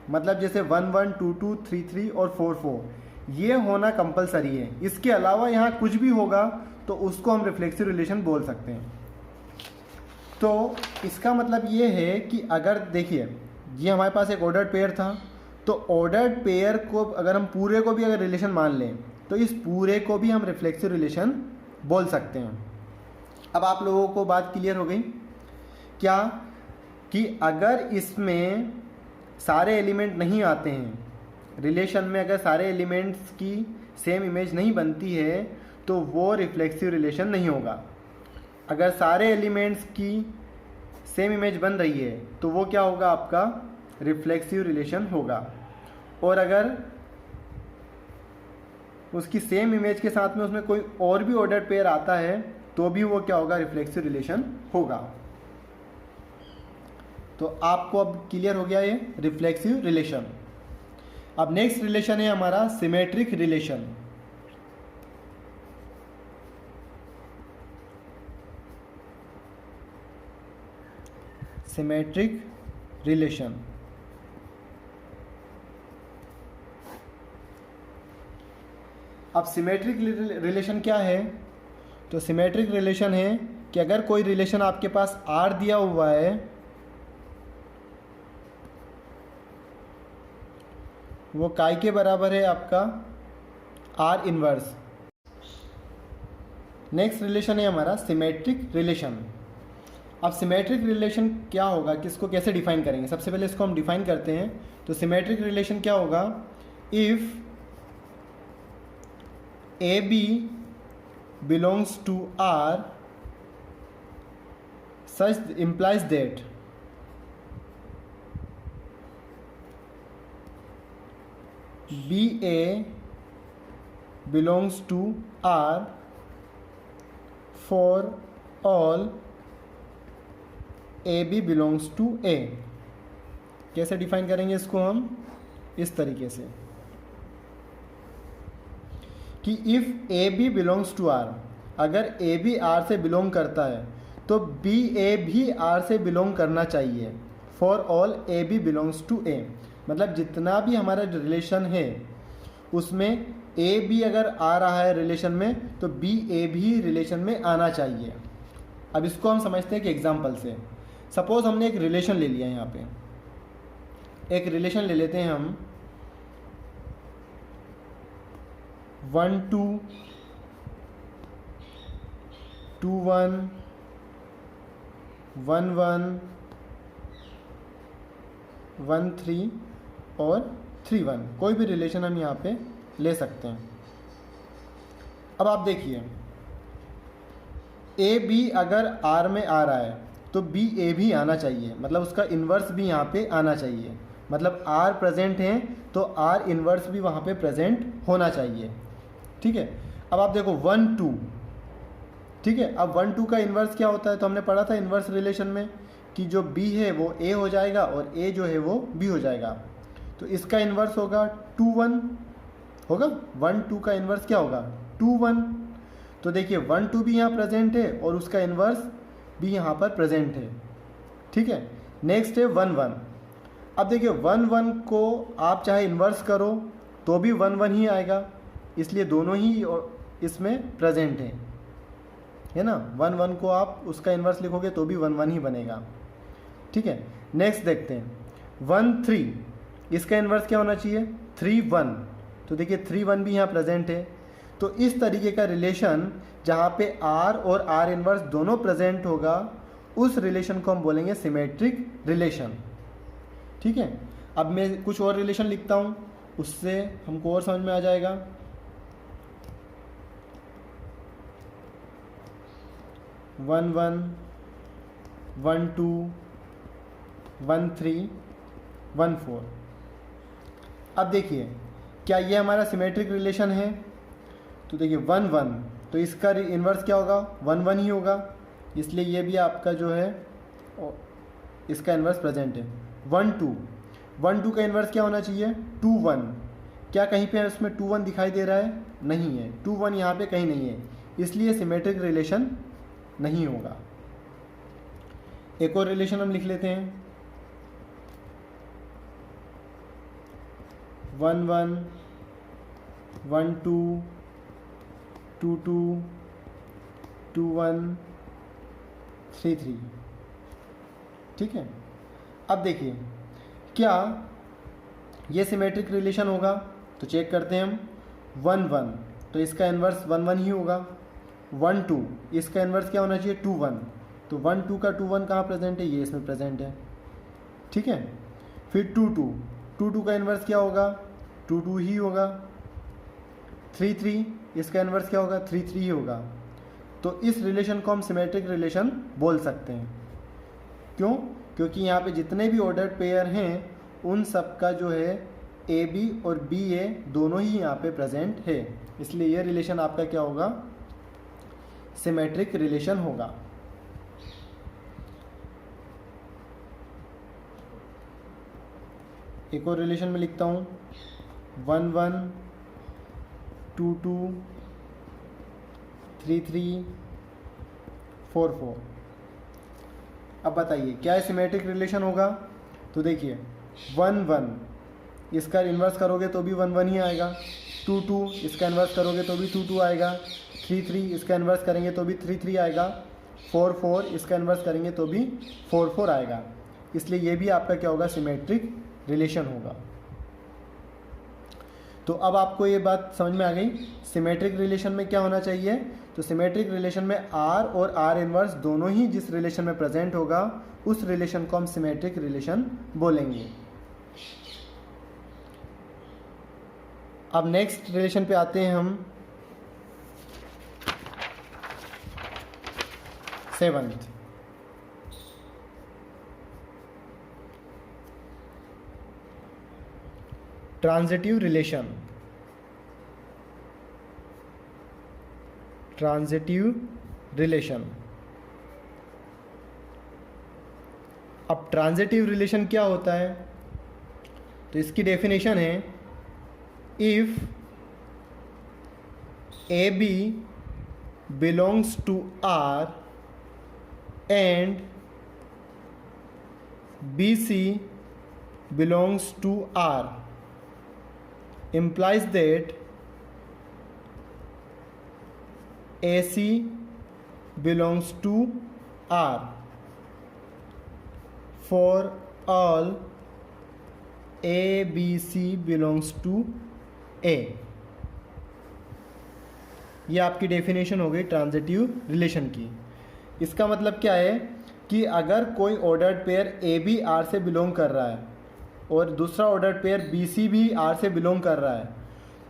मतलब जैसे 1 1 2 2 3 3 और 4 4 ये होना कंपलसरी है। इसके अलावा यहाँ कुछ भी होगा तो उसको हम रिफ्लेक्सिव रिलेशन बोल सकते हैं। तो इसका मतलब ये है कि अगर देखिए ये हमारे पास एक ऑर्डर्ड पेयर था, तो ऑर्डर्ड पेयर को अगर हम पूरे को भी अगर रिलेशन मान लें तो इस पूरे को भी हम रिफ्लेक्सिव रिलेशन बोल सकते हैं। अब आप लोगों को बात क्लियर हो गई क्या कि अगर इसमें सारे एलिमेंट नहीं आते हैं, रिलेशन में अगर सारे एलिमेंट्स की सेम इमेज नहीं बनती है तो वो रिफ्लेक्सिव रिलेशन नहीं होगा। अगर सारे एलिमेंट्स की सेम इमेज बन रही है तो वो क्या होगा? आपका रिफ्लेक्सिव रिलेशन होगा। और अगर उसकी सेम इमेज के साथ में उसमें कोई और भी ऑर्डर पेयर आता है तो भी वो क्या होगा? रिफ्लेक्सिव रिलेशन होगा। तो आपको अब क्लियर हो गया ये रिफ्लेक्सिव रिलेशन। अब नेक्स्ट रिलेशन है हमारा सिमेट्रिक रिलेशन। सिमेट्रिक रिलेशन अब सिमेट्रिक रिलेशन क्या है? तो सिमेट्रिक रिलेशन है कि अगर कोई रिलेशन आपके पास आर दिया हुआ है, वो काय के बराबर है आपका आर इनवर्स। नेक्स्ट रिलेशन है हमारा सिमेट्रिक रिलेशन। अब सिमेट्रिक रिलेशन क्या होगा, किसको कैसे डिफाइन करेंगे? सबसे पहले इसको हम डिफाइन करते हैं। तो सिमेट्रिक रिलेशन क्या होगा? If A B belongs to R such implies that B A belongs to R for all A B belongs to A. कैसे डिफाइन करेंगे इसको हम? इस तरीके से कि if A B belongs to R, अगर ए बी आर से बिलोंग करता है तो बी ए भी आर से बिलोंग करना चाहिए for all A B belongs to A, मतलब जितना भी हमारा रिलेशन है उसमें ए बी अगर आ रहा है रिलेशन में तो बी ए भी रिलेशन में आना चाहिए। अब इसको हम समझते हैं कि एग्जाम्पल से, सपोज हमने एक रिलेशन ले लिया, यहाँ पे एक रिलेशन ले लेते हैं हम 1 2 2 1 1 1 1 3 और 3 1, कोई भी रिलेशन हम यहाँ पे ले सकते हैं। अब आप देखिए ए बी अगर आर में आ रहा है तो बी ए भी आना चाहिए, मतलब उसका इन्वर्स भी यहाँ पे आना चाहिए, मतलब आर प्रेजेंट है तो आर इन्वर्स भी वहाँ पे प्रेजेंट होना चाहिए। ठीक है, अब आप देखो 1 2, ठीक है, अब 1 2 का इन्वर्स क्या होता है, तो हमने पढ़ा था इन्वर्स रिलेशन में कि जो बी है वो ए हो जाएगा और ए जो है वो बी हो जाएगा। तो इसका इन्वर्स होगा 2 1 होगा, 1 2 का इन्वर्स क्या होगा 2 1। तो देखिए 1 2 भी यहाँ प्रेजेंट है और उसका इन्वर्स भी यहाँ पर प्रेजेंट है। ठीक है, नेक्स्ट है 1 1। अब देखिए 1 1 को आप चाहे इन्वर्स करो तो भी 1 1 ही आएगा, इसलिए दोनों ही इसमें प्रेजेंट है ना। 1 1 को आप उसका इन्वर्स लिखोगे तो भी 1 1 ही बनेगा। ठीक है, नेक्स्ट देखते हैं 1 3, इसका इन्वर्स क्या होना चाहिए 3 1। तो देखिए 3 1 भी यहाँ प्रेजेंट है। तो इस तरीके का रिलेशन जहाँ पे आर और आर इन्वर्स दोनों प्रेजेंट होगा उस रिलेशन को हम बोलेंगे सिमेट्रिक रिलेशन। ठीक है, अब मैं कुछ और रिलेशन लिखता हूँ, उससे हमको और समझ में आ जाएगा। 1 1 1 2 1 3 1 4। अब देखिए क्या ये हमारा सिमेट्रिक रिलेशन है, तो देखिए 1 1, तो इसका इन्वर्स क्या होगा 1 1 ही होगा, इसलिए ये भी आपका जो है इसका इन्वर्स प्रेजेंट है। 1 2, 1 2 का इन्वर्स क्या होना चाहिए 2 1। क्या कहीं पे उसमें 2 1 दिखाई दे रहा है, नहीं है, 2 1 यहाँ पे कहीं नहीं है, इसलिए सिमेट्रिक रिलेशन नहीं होगा। एक और रिलेशन हम लिख लेते हैं 1 1 1 2 2 2 2 1 3 3। ठीक है, अब देखिए क्या ये सिमेट्रिक रिलेशन होगा, तो चेक करते हैं हम 1 1, तो इसका इन्वर्स 1 1 ही होगा। 1 2, इसका इन्वर्स क्या होना चाहिए 2 1, तो 1 2 का 2 1 कहाँ प्रेजेंट है, ये इसमें प्रेजेंट है। ठीक है, फिर 2 2, 2 2 का इन्वर्स क्या होगा 2 2 ही होगा। 3 3, इसका इन्वर्स क्या होगा 3 3 ही होगा। तो इस रिलेशन को हम सिमेट्रिक रिलेशन बोल सकते हैं। क्यों, क्योंकि यहाँ पे जितने भी ऑर्डर्ड पेयर हैं उन सब का जो है ए बी और बी ए दोनों ही यहाँ पे प्रेजेंट है, इसलिए ये रिलेशन आपका क्या होगा सिमेट्रिक रिलेशन होगा। एक और रिलेशन में लिखता हूँ 1 1 2 2 3 3 4 4। अब बताइए क्या सिमेट्रिक रिलेशन होगा, तो देखिए 1 1, इसका इन्वर्स करोगे तो भी 1 1 ही आएगा। 2 2, इसका इन्वर्स करोगे तो भी 2 2 आएगा। 3 3, इसका इन्वर्स करेंगे तो भी 3 3 आएगा। 4 4, इसका इन्वर्स करेंगे तो भी 4 4 आएगा, इसलिए ये भी आपका क्या होगा सिमेट्रिक रिलेशन होगा। तो अब आपको ये बात समझ में आ गई सिमेट्रिक रिलेशन में क्या होना चाहिए। तो सिमेट्रिक रिलेशन में आर और आर इन्वर्स दोनों ही जिस रिलेशन में प्रेजेंट होगा उस रिलेशन को हम सिमेट्रिक रिलेशन बोलेंगे। अब नेक्स्ट रिलेशन पे आते हैं हम 7th। Transitive relation. Transitive relation, अब ट्रांजिटिव रिलेशन क्या होता है, तो इसकी डेफिनेशन है if A B belongs to R and BC belongs to R implies that AC belongs to R for all ABC belongs to A। ये आपकी डेफिनेशन हो गई ट्रांजिटिव रिलेशन की। इसका मतलब क्या है कि अगर कोई ordered pair A B R से बिलोंग कर रहा है और दूसरा ऑर्डर्ड पेयर बी सी भी आर से बिलोंग कर रहा है,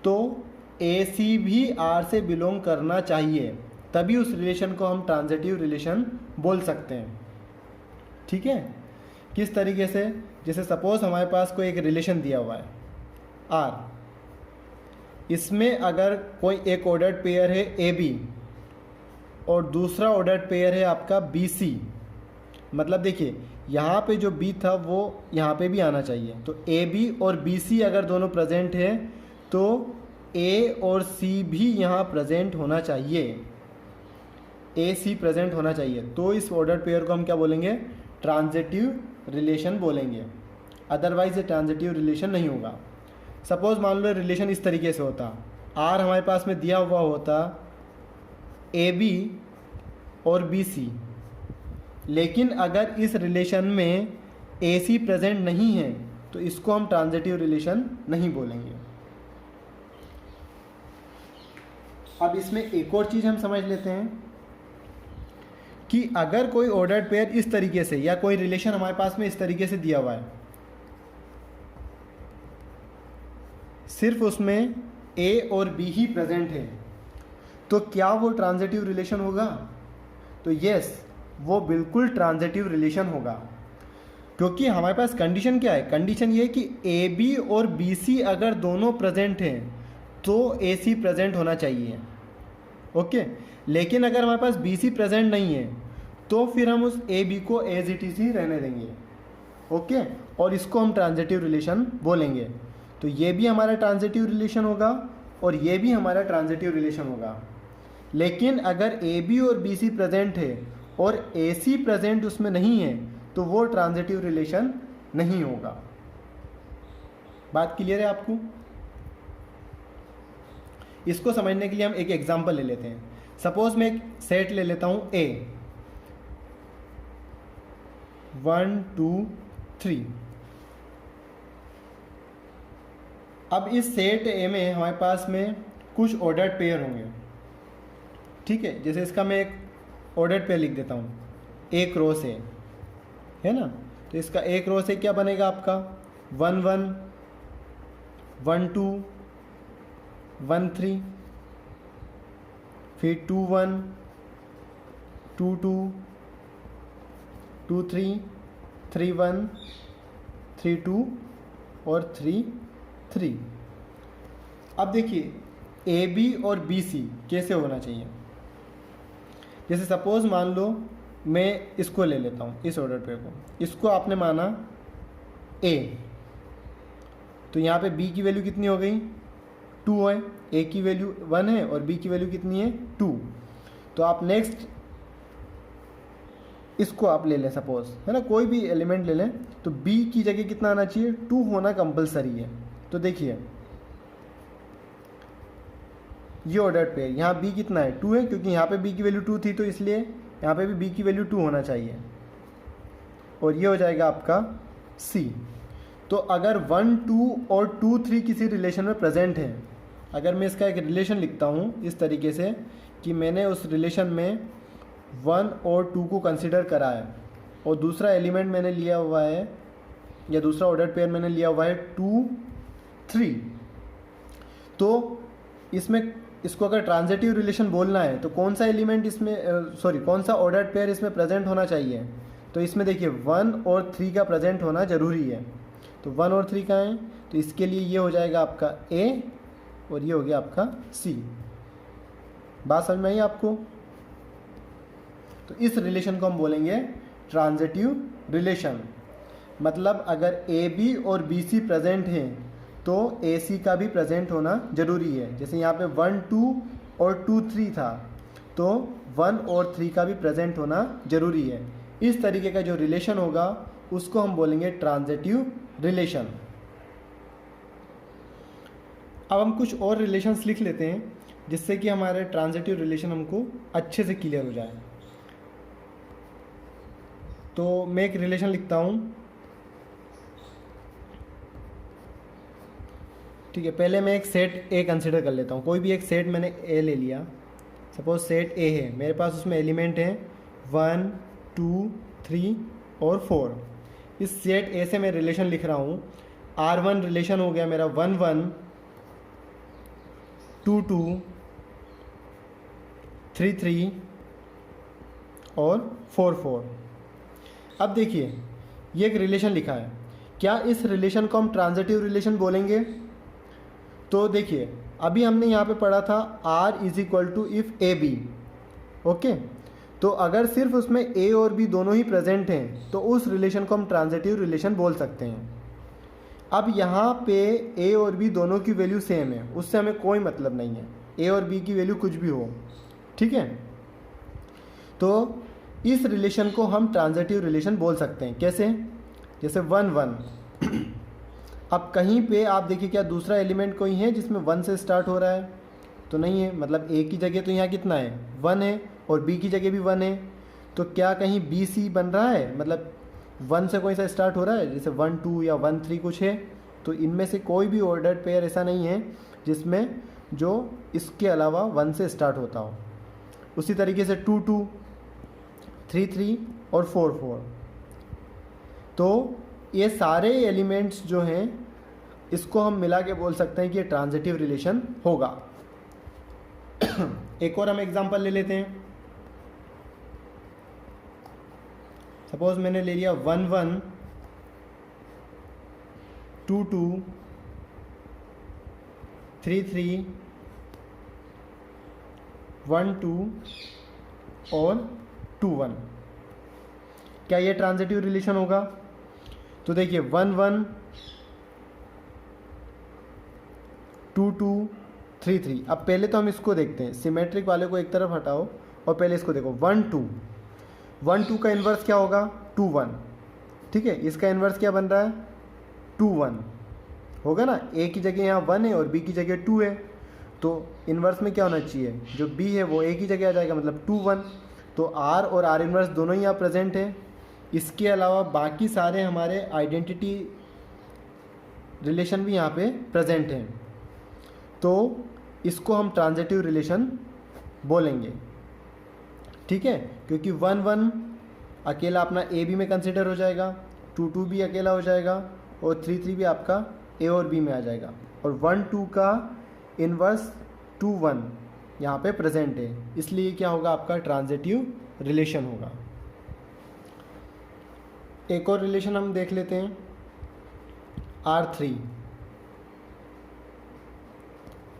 तो ए सी भी आर से बिलोंग करना चाहिए, तभी उस रिलेशन को हम ट्रांजिटिव रिलेशन बोल सकते हैं। ठीक है, किस तरीके से? जैसे सपोज हमारे पास कोई एक रिलेशन दिया हुआ है आर, इसमें अगर कोई एक ऑर्डर्ड पेयर है ए बी और दूसरा ऑर्डर्ड पेयर है आपका बी सी, मतलब देखिए यहाँ पे जो बी था वो यहाँ पे भी आना चाहिए। तो ए बी और बी सी अगर दोनों प्रेजेंट है तो ए और सी भी यहाँ प्रेजेंट होना चाहिए, ए सी प्रेजेंट होना चाहिए। तो इस ऑर्डर्ड पेयर को हम क्या बोलेंगे? ट्रांजिटिव रिलेशन बोलेंगे, अदरवाइज ये ट्रांजिटिव रिलेशन नहीं होगा। सपोज मान लो रिलेशन इस तरीके से होता, आर हमारे पास में दिया हुआ होता ए बी और बी सी, लेकिन अगर इस रिलेशन में ए सी प्रेजेंट नहीं है तो इसको हम ट्रांजिटिव रिलेशन नहीं बोलेंगे। अब इसमें एक और चीज़ हम समझ लेते हैं कि अगर कोई ऑर्डर्ड पेयर इस तरीके से या कोई रिलेशन हमारे पास में इस तरीके से दिया हुआ है, सिर्फ उसमें ए और बी ही प्रेजेंट है, तो क्या वो ट्रांजिटिव रिलेशन होगा? तो यस, वो बिल्कुल ट्रांजिटिव रिलेशन होगा, क्योंकि हमारे पास कंडीशन क्या है? कंडीशन ये है कि ए बी और बी सी अगर दोनों प्रेजेंट हैं तो ए सी प्रेजेंट होना चाहिए। ओके, लेकिन अगर हमारे पास बी सी प्रेजेंट नहीं है तो फिर हम उस ए बी को एज इट इज ही रहने देंगे। ओके, और इसको हम ट्रांजिटिव रिलेशन बोलेंगे। तो ये भी हमारा ट्रांजिटिव रिलेशन होगा और ये भी हमारा ट्रांजिटिव रिलेशन होगा। लेकिन अगर ए बी और बी सी प्रेजेंट है और ए सी प्रेजेंट उसमें नहीं है तो वो ट्रांजिटिव रिलेशन नहीं होगा। बात क्लियर है आपको? इसको समझने के लिए हम एक एग्जांपल ले लेते हैं। सपोज मैं एक सेट ले लेता हूं ए, 1 2 3। अब इस सेट ए में हमारे पास में कुछ ऑर्डर्ड पेयर होंगे। ठीक है, जैसे इसका मैं एक ऑर्डर्ड पेयर लिख देता हूँ, ए क्रॉस ए, है ना? तो इसका ए क्रॉस ए क्या बनेगा आपका? 1 1 1 2 1 3, फिर 2 1 2 2 2 3 3 1 3 2 और 3 3। अब देखिए ए बी और बी सी कैसे होना चाहिए। जैसे सपोज मान लो मैं इसको ले लेता हूँ, इस ऑर्डर पे को, इसको आपने माना ए, तो यहाँ पे बी की वैल्यू कितनी हो गई? 2 है, ए की वैल्यू 1 है और बी की वैल्यू कितनी है? 2। तो आप नेक्स्ट इसको आप ले लें सपोज, है ना, कोई भी एलिमेंट ले लें, तो बी की जगह कितना आना चाहिए? 2 होना कंपलसरी है। तो देखिए ये ऑर्डर्ड पेयर, यहाँ बी कितना है? 2 है, क्योंकि यहाँ पे बी की वैल्यू 2 थी तो इसलिए यहाँ पे भी बी की वैल्यू 2 होना चाहिए। और ये हो जाएगा आपका सी। तो अगर 1 2 और 2 3 किसी रिलेशन में प्रेजेंट है, अगर मैं इसका एक रिलेशन लिखता हूँ इस तरीके से कि मैंने उस रिलेशन में 1 और 2 को कंसिडर करा है और दूसरा एलिमेंट मैंने लिया हुआ है या दूसरा ऑर्डर्ड पेयर मैंने लिया हुआ है 2 3, तो इसमें इसको अगर ट्रांजिटिव रिलेशन बोलना है तो कौन सा एलिमेंट इसमें कौन सा ऑर्डर्ड पेयर इसमें प्रेजेंट होना चाहिए? तो इसमें देखिए 1 और 3 का प्रेजेंट होना ज़रूरी है। तो 1 और 3 का है, तो इसके लिए ये हो जाएगा आपका ए और ये हो गया आपका सी। बात समझ में आई आपको? तो इस रिलेशन को हम बोलेंगे ट्रांजिटिव रिलेशन। मतलब अगर ए बी और बी सी प्रेजेंट हैं तो ए सी का भी प्रेजेंट होना ज़रूरी है। जैसे यहाँ पे 1 2 और 2 3 था, तो 1 और 3 का भी प्रेजेंट होना ज़रूरी है। इस तरीके का जो रिलेशन होगा उसको हम बोलेंगे ट्रांजिटिव रिलेशन। अब हम कुछ और रिलेशंस लिख लेते हैं जिससे कि हमारे ट्रांजिटिव रिलेशन हमको अच्छे से क्लियर हो जाए। तो मैं एक रिलेशन लिखता हूँ, ठीक है। पहले मैं एक सेट ए कंसिडर कर लेता हूँ। कोई भी एक सेट मैंने ए ले लिया, सपोज सेट ए है मेरे पास, उसमें एलिमेंट हैं 1 2 3 और 4। इस सेट ए से मैं रिलेशन लिख रहा हूँ। R1 रिलेशन हो गया मेरा 1 1 2 2 3 3 और 4 4। अब देखिए ये एक रिलेशन लिखा है, क्या इस रिलेशन को हम ट्रांजिटिव रिलेशन बोलेंगे? तो देखिए अभी हमने यहाँ पे पढ़ा था R is equal to if A B, okay. तो अगर सिर्फ उसमें ए और बी दोनों ही प्रेजेंट हैं तो उस रिलेशन को हम ट्रांजिटिव रिलेशन बोल सकते हैं। अब यहाँ पे ए और बी दोनों की वैल्यू सेम है, उससे हमें कोई मतलब नहीं है, ए और बी की वैल्यू कुछ भी हो, ठीक है। तो इस रिलेशन को हम ट्रांजिटिव रिलेशन बोल सकते हैं। कैसे? जैसे 1 1। अब कहीं पे आप देखिए क्या दूसरा एलिमेंट कोई है जिसमें 1 से स्टार्ट हो रहा है? तो नहीं है, मतलब ए की जगह तो यहाँ कितना है 1 है और बी की जगह भी 1 है। तो क्या कहीं बी सी बन रहा है, मतलब 1 से कोई सा स्टार्ट हो रहा है, जैसे 1 2 या 1 3 कुछ है? तो इनमें से कोई भी ऑर्डर्ड पेयर ऐसा नहीं है जिसमें जो इसके अलावा 1 से स्टार्ट होता हो। उसी तरीके से 2 2 3 3 और 4 4। तो ये सारे एलिमेंट्स जो हैं इसको हम मिला के बोल सकते हैं कि ये ट्रांजिटिव रिलेशन होगा। एक और हम एग्जांपल ले लेते हैं। सपोज मैंने ले लिया 1 1 2 2 3 3 1 2 और 2 1। क्या ये ट्रांजिटिव रिलेशन होगा? तो देखिए 1 1 2 2 3 3। अब पहले तो हम इसको देखते हैं, सिमेट्रिक वाले को एक तरफ हटाओ और पहले इसको देखो 1 2। 1 2 का इन्वर्स क्या होगा? 2 1, ठीक है। इसका इन्वर्स क्या बन रहा है? 2 1 होगा ना। ए की जगह यहाँ 1 है और बी की जगह 2 है, तो इन्वर्स में क्या होना चाहिए? जो बी है वो ए की जगह आ जाएगा, मतलब 2 1। तो आर और आर इन्वर्स दोनों ही यहाँ प्रेजेंट है। इसके अलावा बाकी सारे हमारे आइडेंटिटी रिलेशन भी यहाँ पे प्रेजेंट हैं, तो इसको हम ट्रांजिटिव रिलेशन बोलेंगे, ठीक है। क्योंकि 1 1 अकेला अपना ए बी में कंसिडर हो जाएगा, 2 2 भी अकेला हो जाएगा और 3 3 भी आपका ए और बी में आ जाएगा, और 1 2 का इन्वर्स 2 1 यहाँ पे प्रेजेंट है, इसलिए क्या होगा? आपका ट्रांजिटिव रिलेशन होगा। एक और रिलेशन हम देख लेते हैं R3।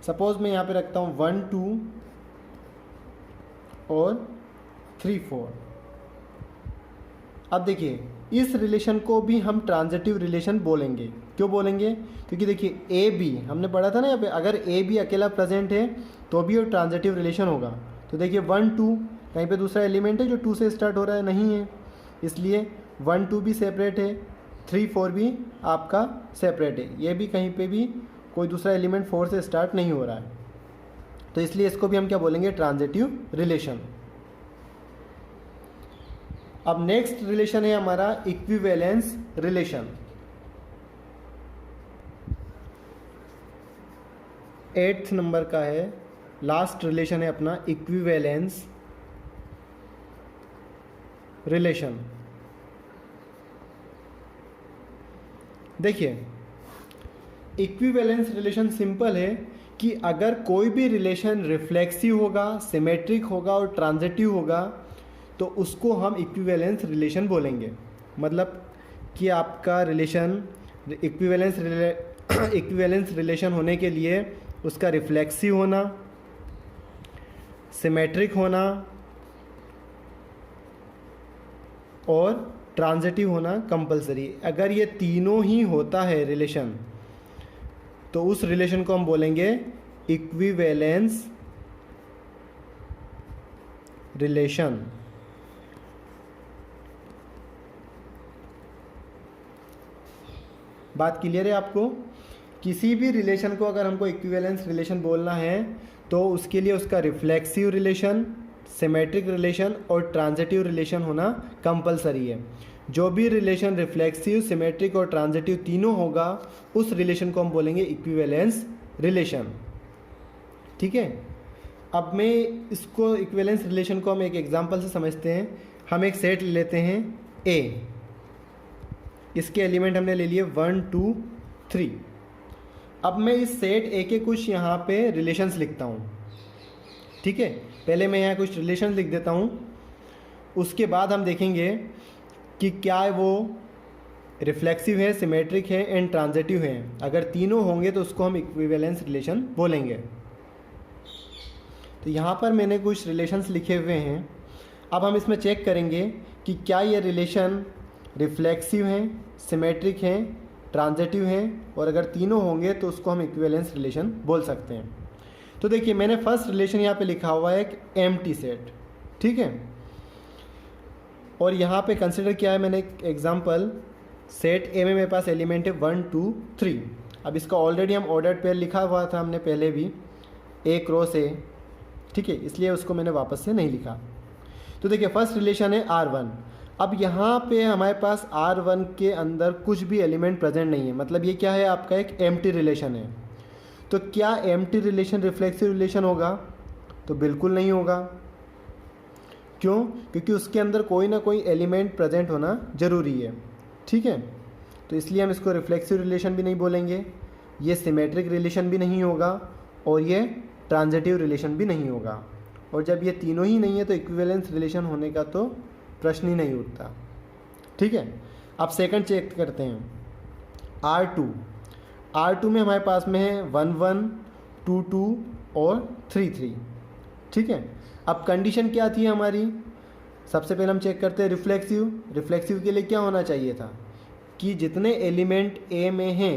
सपोज मैं यहाँ पे रखता हूँ 1 2 और 3 4। अब देखिए इस रिलेशन को भी हम ट्रांजिटिव रिलेशन बोलेंगे। क्यों बोलेंगे? क्योंकि देखिए ए बी हमने पढ़ा था ना यहाँ पे, अगर ए बी अकेला प्रेजेंट है तो भी वो ट्रांजिटिव रिलेशन होगा। तो देखिए 1 2 कहीं पे दूसरा एलिमेंट है जो 2 से स्टार्ट हो रहा है? नहीं है, इसलिए 1 2 भी सेपरेट है, 3 4 भी आपका सेपरेट है। ये भी कहीं पे भी कोई दूसरा एलिमेंट 4 से स्टार्ट नहीं हो रहा है, तो इसलिए इसको भी हम क्या बोलेंगे? Transitive relation. अब नेक्स्ट रिलेशन है हमारा इक्विवेलेंस रिलेशन। 8th नंबर का है, लास्ट रिलेशन है अपना इक्विवेलेंस रिलेशन। देखिए इक्विवेलेंस रिलेशन सिंपल है कि अगर कोई भी रिलेशन रिफ्लेक्सिव होगा, सिमेट्रिक होगा और ट्रांजिटिव होगा तो उसको हम इक्विवेलेंस रिलेशन बोलेंगे। मतलब कि आपका रिलेशन इक्विवेलेंस रिलेशन होने के लिए उसका रिफ्लेक्सिव होना, सिमेट्रिक होना और ट्रांजिटिव होना कंपलसरी। अगर ये तीनों ही होता है रिलेशन तो उस रिलेशन को हम बोलेंगे इक्विवेलेंस रिलेशन। बात क्लियर है आपको? किसी भी रिलेशन को अगर हमको इक्विवेलेंस रिलेशन बोलना है तो उसके लिए उसका रिफ्लेक्सिव रिलेशन, सिमेट्रिक रिलेशन और ट्रांजिटिव रिलेशन होना कंपलसरी है। जो भी रिलेशन रिफ्लेक्सिव, सिमेट्रिक और ट्रांजिटिव तीनों होगा उस रिलेशन को हम बोलेंगे इक्विवेलेंस रिलेशन। ठीक है, अब मैं इसको इक्विवेलेंस रिलेशन को हम एक एग्जांपल से समझते हैं। हम एक सेट ले लेते हैं ए, इसके एलिमेंट हमने ले लिए 1 2 3। अब मैं इस सेट ए के कुछ यहाँ पे रिलेशंस लिखता हूँ। ठीक है, पहले मैं यहाँ कुछ रिलेशंस लिख देता हूँ, उसके बाद हम देखेंगे कि क्या वो रिफ्लेक्सिव है, सिमेट्रिक है एंड ट्रांजिटिव है। अगर तीनों होंगे तो उसको हम इक्विवेलेंस रिलेशन बोलेंगे। तो यहाँ पर मैंने कुछ रिलेशंस लिखे हुए हैं। अब हम इसमें चेक करेंगे कि क्या ये रिलेशन रिफ्लेक्सिव हैं, सिमेट्रिक हैं, ट्रांजिटिव हैं, और अगर तीनों होंगे तो उसको हम इक्विवेलेंस रिलेशन बोल सकते हैं। तो देखिए, मैंने फर्स्ट रिलेशन यहाँ पे लिखा हुआ है एक एम्प्टी सेट। ठीक है, और यहाँ पे कंसिडर किया है मैंने एक एग्जांपल, सेट ए में मेरे पास एलिमेंट है 1 2 3। अब इसका ऑलरेडी हम ऑर्डर्ड पेयर लिखा हुआ था हमने पहले भी, ए क्रॉस ए। ठीक है, इसलिए उसको मैंने वापस से नहीं लिखा। तो देखिए, फर्स्ट रिलेशन है R1। अब यहाँ पे हमारे पास R1 के अंदर कुछ भी एलिमेंट प्रेजेंट नहीं है, मतलब ये क्या है, आपका एक एम्प्टी रिलेशन है। तो क्या एम्प्टी रिलेशन रिफ्लेक्सिव रिलेशन होगा? तो बिल्कुल नहीं होगा। क्यों? क्योंकि उसके अंदर कोई ना कोई एलिमेंट प्रेजेंट होना जरूरी है। ठीक है, तो इसलिए हम इसको रिफ्लेक्सिव रिलेशन भी नहीं बोलेंगे, ये सिमेट्रिक रिलेशन भी नहीं होगा और ये ट्रांजिटिव रिलेशन भी नहीं होगा। और जब ये तीनों ही नहीं है तो इक्विवेलेंस रिलेशन होने का तो प्रश्न ही नहीं उठता। ठीक है, अब सेकंड चेक करते हैं R2। R2 में हमारे पास में है 1 1 2 2 और 3 3। ठीक है, अब कंडीशन क्या थी हमारी? सबसे पहले हम चेक करते हैं रिफ्लेक्सिव। रिफ्लेक्सिव के लिए क्या होना चाहिए था कि जितने एलिमेंट ए में हैं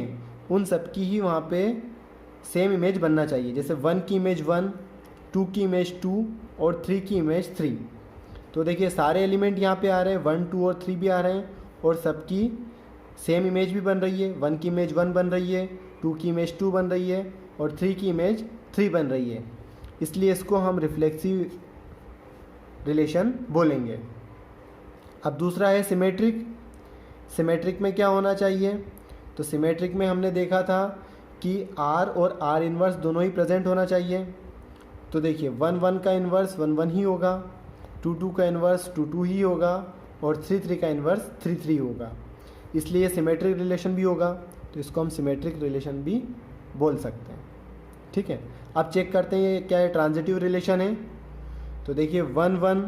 उन सब की ही वहाँ पे सेम इमेज बनना चाहिए। जैसे 1 की इमेज 1, 2 की इमेज 2 और 3 की इमेज 3। तो देखिए, सारे एलिमेंट यहाँ पे आ रहे हैं, 1 2 और 3 भी आ रहे हैं और सबकी सेम इमेज भी बन रही है। 1 की इमेज 1 बन रही है, 2 की इमेज 2 बन रही है और 3 की इमेज 3 बन रही है। इसलिए इसको हम रिफ्लेक्सिव रिलेशन बोलेंगे। अब दूसरा है सिमेट्रिक। सिमेट्रिक में क्या होना चाहिए? तो सिमेट्रिक में हमने देखा था कि R और R इन्वर्स दोनों ही प्रेजेंट होना चाहिए। तो देखिए, 1 1 का इन्वर्स 1 1 ही होगा, 2 2 का इन्वर्स 2 2 ही होगा और 3 3 का इन्वर्स 3 3 होगा। इसलिए सिमेट्रिक रिलेशन भी होगा, तो इसको हम सिमेट्रिक रिलेशन भी बोल सकते हैं। ठीक है, अब चेक करते हैं ये क्या है, ट्रांजिटिव रिलेशन है। तो देखिए 1 1,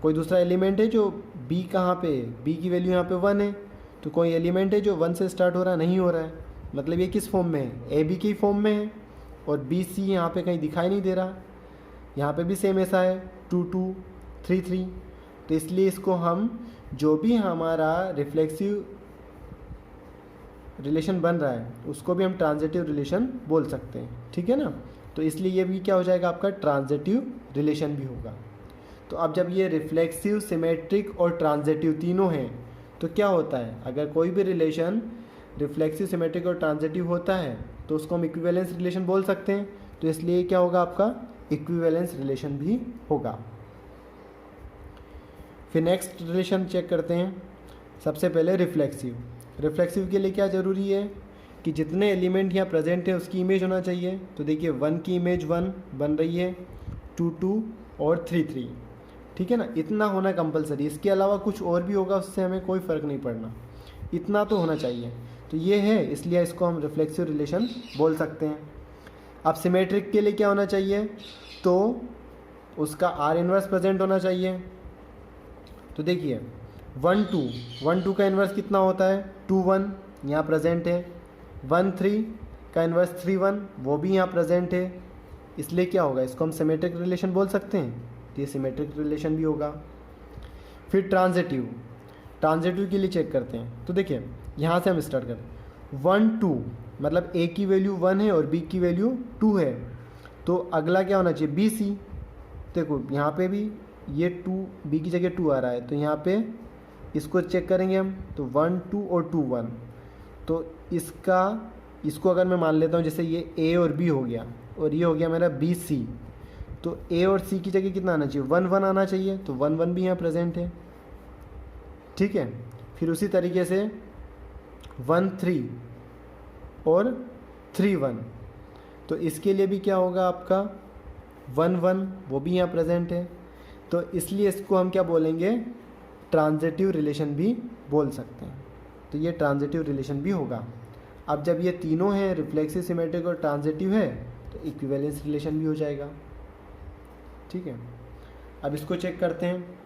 कोई दूसरा एलिमेंट है जो B कहाँ पे है, B की वैल्यू यहाँ पे 1 है, तो कोई एलिमेंट है जो 1 से स्टार्ट हो रहा है, नहीं हो रहा है, मतलब ये किस फॉर्म में है, AB की फॉर्म में है। और BC यहाँ पे कहीं दिखाई नहीं दे रहा, यहाँ पे भी सेम ऐसा है 2 2 3 3। तो इसलिए इसको हम जो भी हमारा रिफ्लेक्सिव रिलेशन बन रहा है उसको भी हम ट्रांजिटिव रिलेशन बोल सकते हैं। ठीक है ना, तो इसलिए ये भी क्या हो जाएगा, आपका ट्रांजिटिव रिलेशन भी होगा। तो अब जब ये रिफ्लेक्सिव, सिमेट्रिक और ट्रांजिटिव तीनों हैं तो क्या होता है, अगर कोई भी रिलेशन रिफ्लेक्सिव, सिमेट्रिक और ट्रांजिटिव होता है तो उसको हम इक्विवेलेंस रिलेशन बोल सकते हैं। तो इसलिए क्या होगा, आपका इक्विवेलेंस रिलेशन भी होगा। फिर नेक्स्ट रिलेशन चेक करते हैं। सबसे पहले रिफ्लेक्सिव। रिफ्लेक्सिव के लिए क्या ज़रूरी है कि जितने एलिमेंट यहाँ प्रेजेंट है उसकी इमेज होना चाहिए। तो देखिए 1 की इमेज 1 बन रही है, 2 2 और 3 3। ठीक है ना, इतना होना कंपलसरी। इसके अलावा कुछ और भी होगा उससे हमें कोई फ़र्क नहीं पड़ना, इतना तो होना चाहिए। तो ये है, इसलिए इसको हम रिफ्लेक्सिव रिलेशन बोल सकते हैं। अब सिमेट्रिक के लिए क्या होना चाहिए, तो उसका R इन्वर्स प्रेजेंट होना चाहिए। तो देखिए 1 2 का इन्वर्स कितना होता है, 2 1 यहाँ प्रेजेंट है। 1 3 का इन्वर्स 3 1 वो भी यहाँ प्रेजेंट है। इसलिए क्या होगा, इसको हम सिमेट्रिक रिलेशन बोल सकते हैं। तो ये सिमेट्रिक रिलेशन भी होगा। फिर ट्रांजिटिव। ट्रांजिटिव के लिए चेक करते हैं। तो देखिए यहाँ से हम स्टार्ट करें। 1 2 मतलब A की वैल्यू 1 है और B की वैल्यू 2 है, तो अगला क्या होना चाहिए, BC। देखो यहाँ पे भी ये 2 B की जगह 2 आ रहा है, तो यहाँ पे इसको चेक करेंगे हम। तो 1 2 और 2 1, तो इसको अगर मैं मान लेता हूँ, जैसे ये ए और बी हो गया और ये हो गया मेरा बी सी, तो ए और सी की जगह कितना आना चाहिए, 1 1 आना चाहिए, तो 1 1 भी यहाँ प्रेजेंट है। ठीक है, फिर उसी तरीके से 1 3 और 3 1, तो इसके लिए भी क्या होगा आपका 1 1, वो भी यहाँ प्रेजेंट है। तो इसलिए इसको हम क्या बोलेंगे, ट्रांजिटिव रिलेशन भी बोल सकते हैं। तो ये ट्रांजिटिव रिलेशन भी होगा। अब जब ये तीनों हैं, रिफ्लेक्सिव, सिमेट्रिक और ट्रांजिटिव है, तो इक्विवेलेंस रिलेशन भी हो जाएगा। ठीक है, अब इसको चेक करते हैं।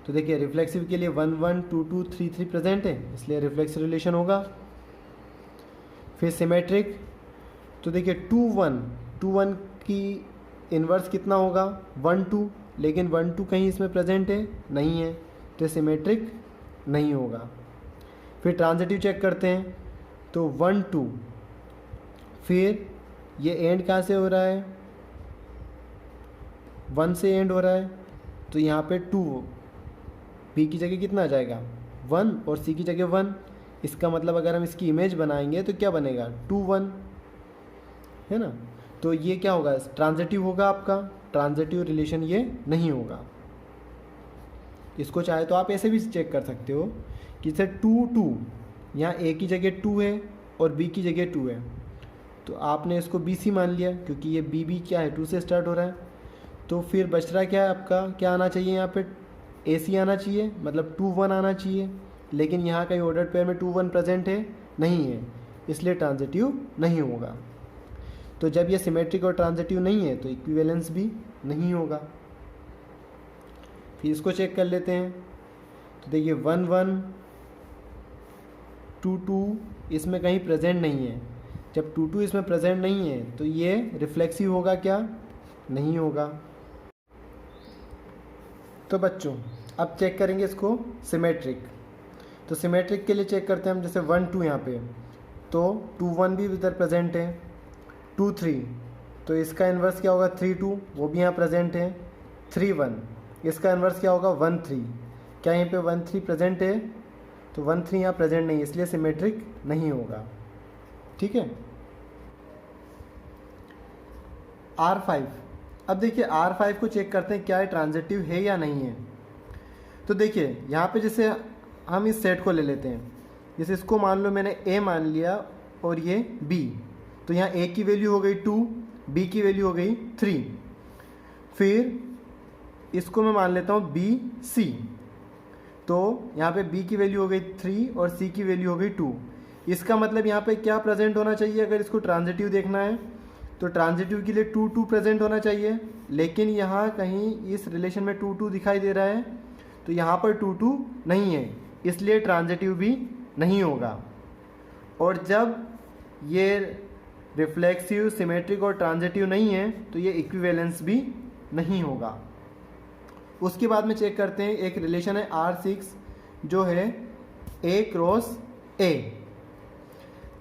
तो देखिए रिफ्लेक्सिव के लिए 1 1 2 2 3 3 प्रेजेंट है, इसलिए रिफ्लेक्सिव रिलेशन होगा। फिर सिमेट्रिक, तो देखिए 2 1 की इन्वर्स कितना होगा 1 2, लेकिन 1 2 कहीं इसमें प्रेजेंट है नहीं है, तो सिमेट्रिक नहीं होगा। फिर ट्रांजिटिव चेक करते हैं, तो 1 2, फिर ये एंड कहाँ से हो रहा है, 1 से एंड हो रहा है, तो यहाँ पे 2, बी की जगह कितना आ जाएगा 1 और सी की जगह 1। इसका मतलब अगर हम इसकी इमेज बनाएंगे तो क्या बनेगा 2 1, है ना। तो ये क्या होगा, ट्रांजिटिव होगा आपका, ट्रांजिटिव रिलेशन ये नहीं होगा। इसको चाहे तो आप ऐसे भी चेक कर सकते हो कि जैसे 2 2, यहाँ ए की जगह 2 है और बी की जगह 2 है, तो आपने इसको बी सी मान लिया क्योंकि ये बी बी क्या है 2 से स्टार्ट हो रहा है। तो फिर बच रहा क्या है आपका, क्या आना चाहिए यहाँ पे, ए सी आना चाहिए, मतलब 2 1 आना चाहिए, लेकिन यहाँ कहीं ऑर्डर पेयर में 2 1 प्रेजेंट है नहीं है, इसलिए ट्रांजिटिव नहीं होगा। तो जब ये सिमेट्रिक और ट्रांजिटिव नहीं है तो इक्विवेलेंस भी नहीं होगा। फिर इसको चेक कर लेते हैं। तो देखिए 1 1 2 2 इसमें कहीं प्रेजेंट नहीं है। जब 2 2 इसमें प्रेजेंट नहीं है तो ये रिफ्लेक्सिव होगा क्या, नहीं होगा। तो बच्चों अब चेक करेंगे इसको सिमेट्रिक। तो सिमेट्रिक के लिए चेक करते हैं हम, जैसे 1 2 यहाँ पे, तो 2 1 भी इधर प्रेजेंट है, 2 3, तो इसका इन्वर्स क्या होगा 3 2, वो भी यहाँ प्रेजेंट है, 3 1, इसका इन्वर्स क्या होगा 1 3, क्या यहाँ पे 1 3 प्रेजेंट है, तो 1 3 यहाँ प्रेजेंट नहीं है, इसलिए सिमेट्रिक नहीं होगा। ठीक है, R5। अब देखिए R5 को चेक करते हैं क्या है, ट्रांजिटिव है या नहीं है। तो देखिए यहाँ पे जैसे हम इस सेट को ले लेते हैं, जैसे इसको मान लो मैंने A मान लिया और ये B, तो यहाँ A की वैल्यू हो गई 2, B की वैल्यू हो गई 3, फिर इसको मैं मान लेता हूँ B C, तो यहाँ पे B की वैल्यू हो गई 3 और C की वैल्यू हो गई 2। इसका मतलब यहाँ पे क्या प्रेजेंट होना चाहिए, अगर इसको ट्रांजिटिव देखना है तो ट्रांजिटिव के लिए 2 2 प्रेजेंट होना चाहिए, लेकिन यहाँ कहीं इस रिलेशन में 2 2 दिखाई दे रहा है, तो यहाँ पर 2 2 नहीं है, इसलिए ट्रांजिटिव भी नहीं होगा। और जब ये रिफ्लेक्सिव, सिमेट्रिक और ट्रांजिटिव नहीं है तो ये इक्विवेलेंस भी नहीं होगा। उसके बाद में चेक करते हैं, एक रिलेशन है R6 जो है A क्रॉस A।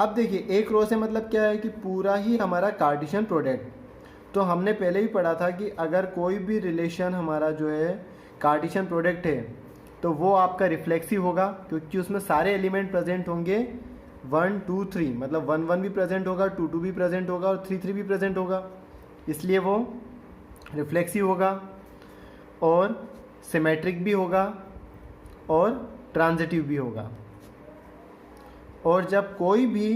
अब देखिए A क्रॉस A मतलब क्या है कि पूरा ही हमारा कार्टेशियन प्रोडक्ट। तो हमने पहले भी पढ़ा था कि अगर कोई भी रिलेशन हमारा जो है कार्टेशियन प्रोडक्ट है तो वो आपका रिफ्लेक्सिव होगा, क्योंकि उसमें सारे एलिमेंट प्रेजेंट होंगे 1 2 3, मतलब 1 1 भी प्रेजेंट होगा, 2 2 भी प्रेजेंट होगा और 3 3 भी प्रेजेंट होगा, इसलिए वो रिफ्लेक्सिव होगा और सिमेट्रिक भी होगा और ट्रांजिटिव भी होगा। और जब कोई भी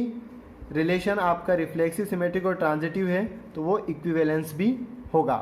रिलेशन आपका रिफ्लेक्सिव, सिमेट्रिक और ट्रांजिटिव है तो वो इक्विवेलेंस भी होगा।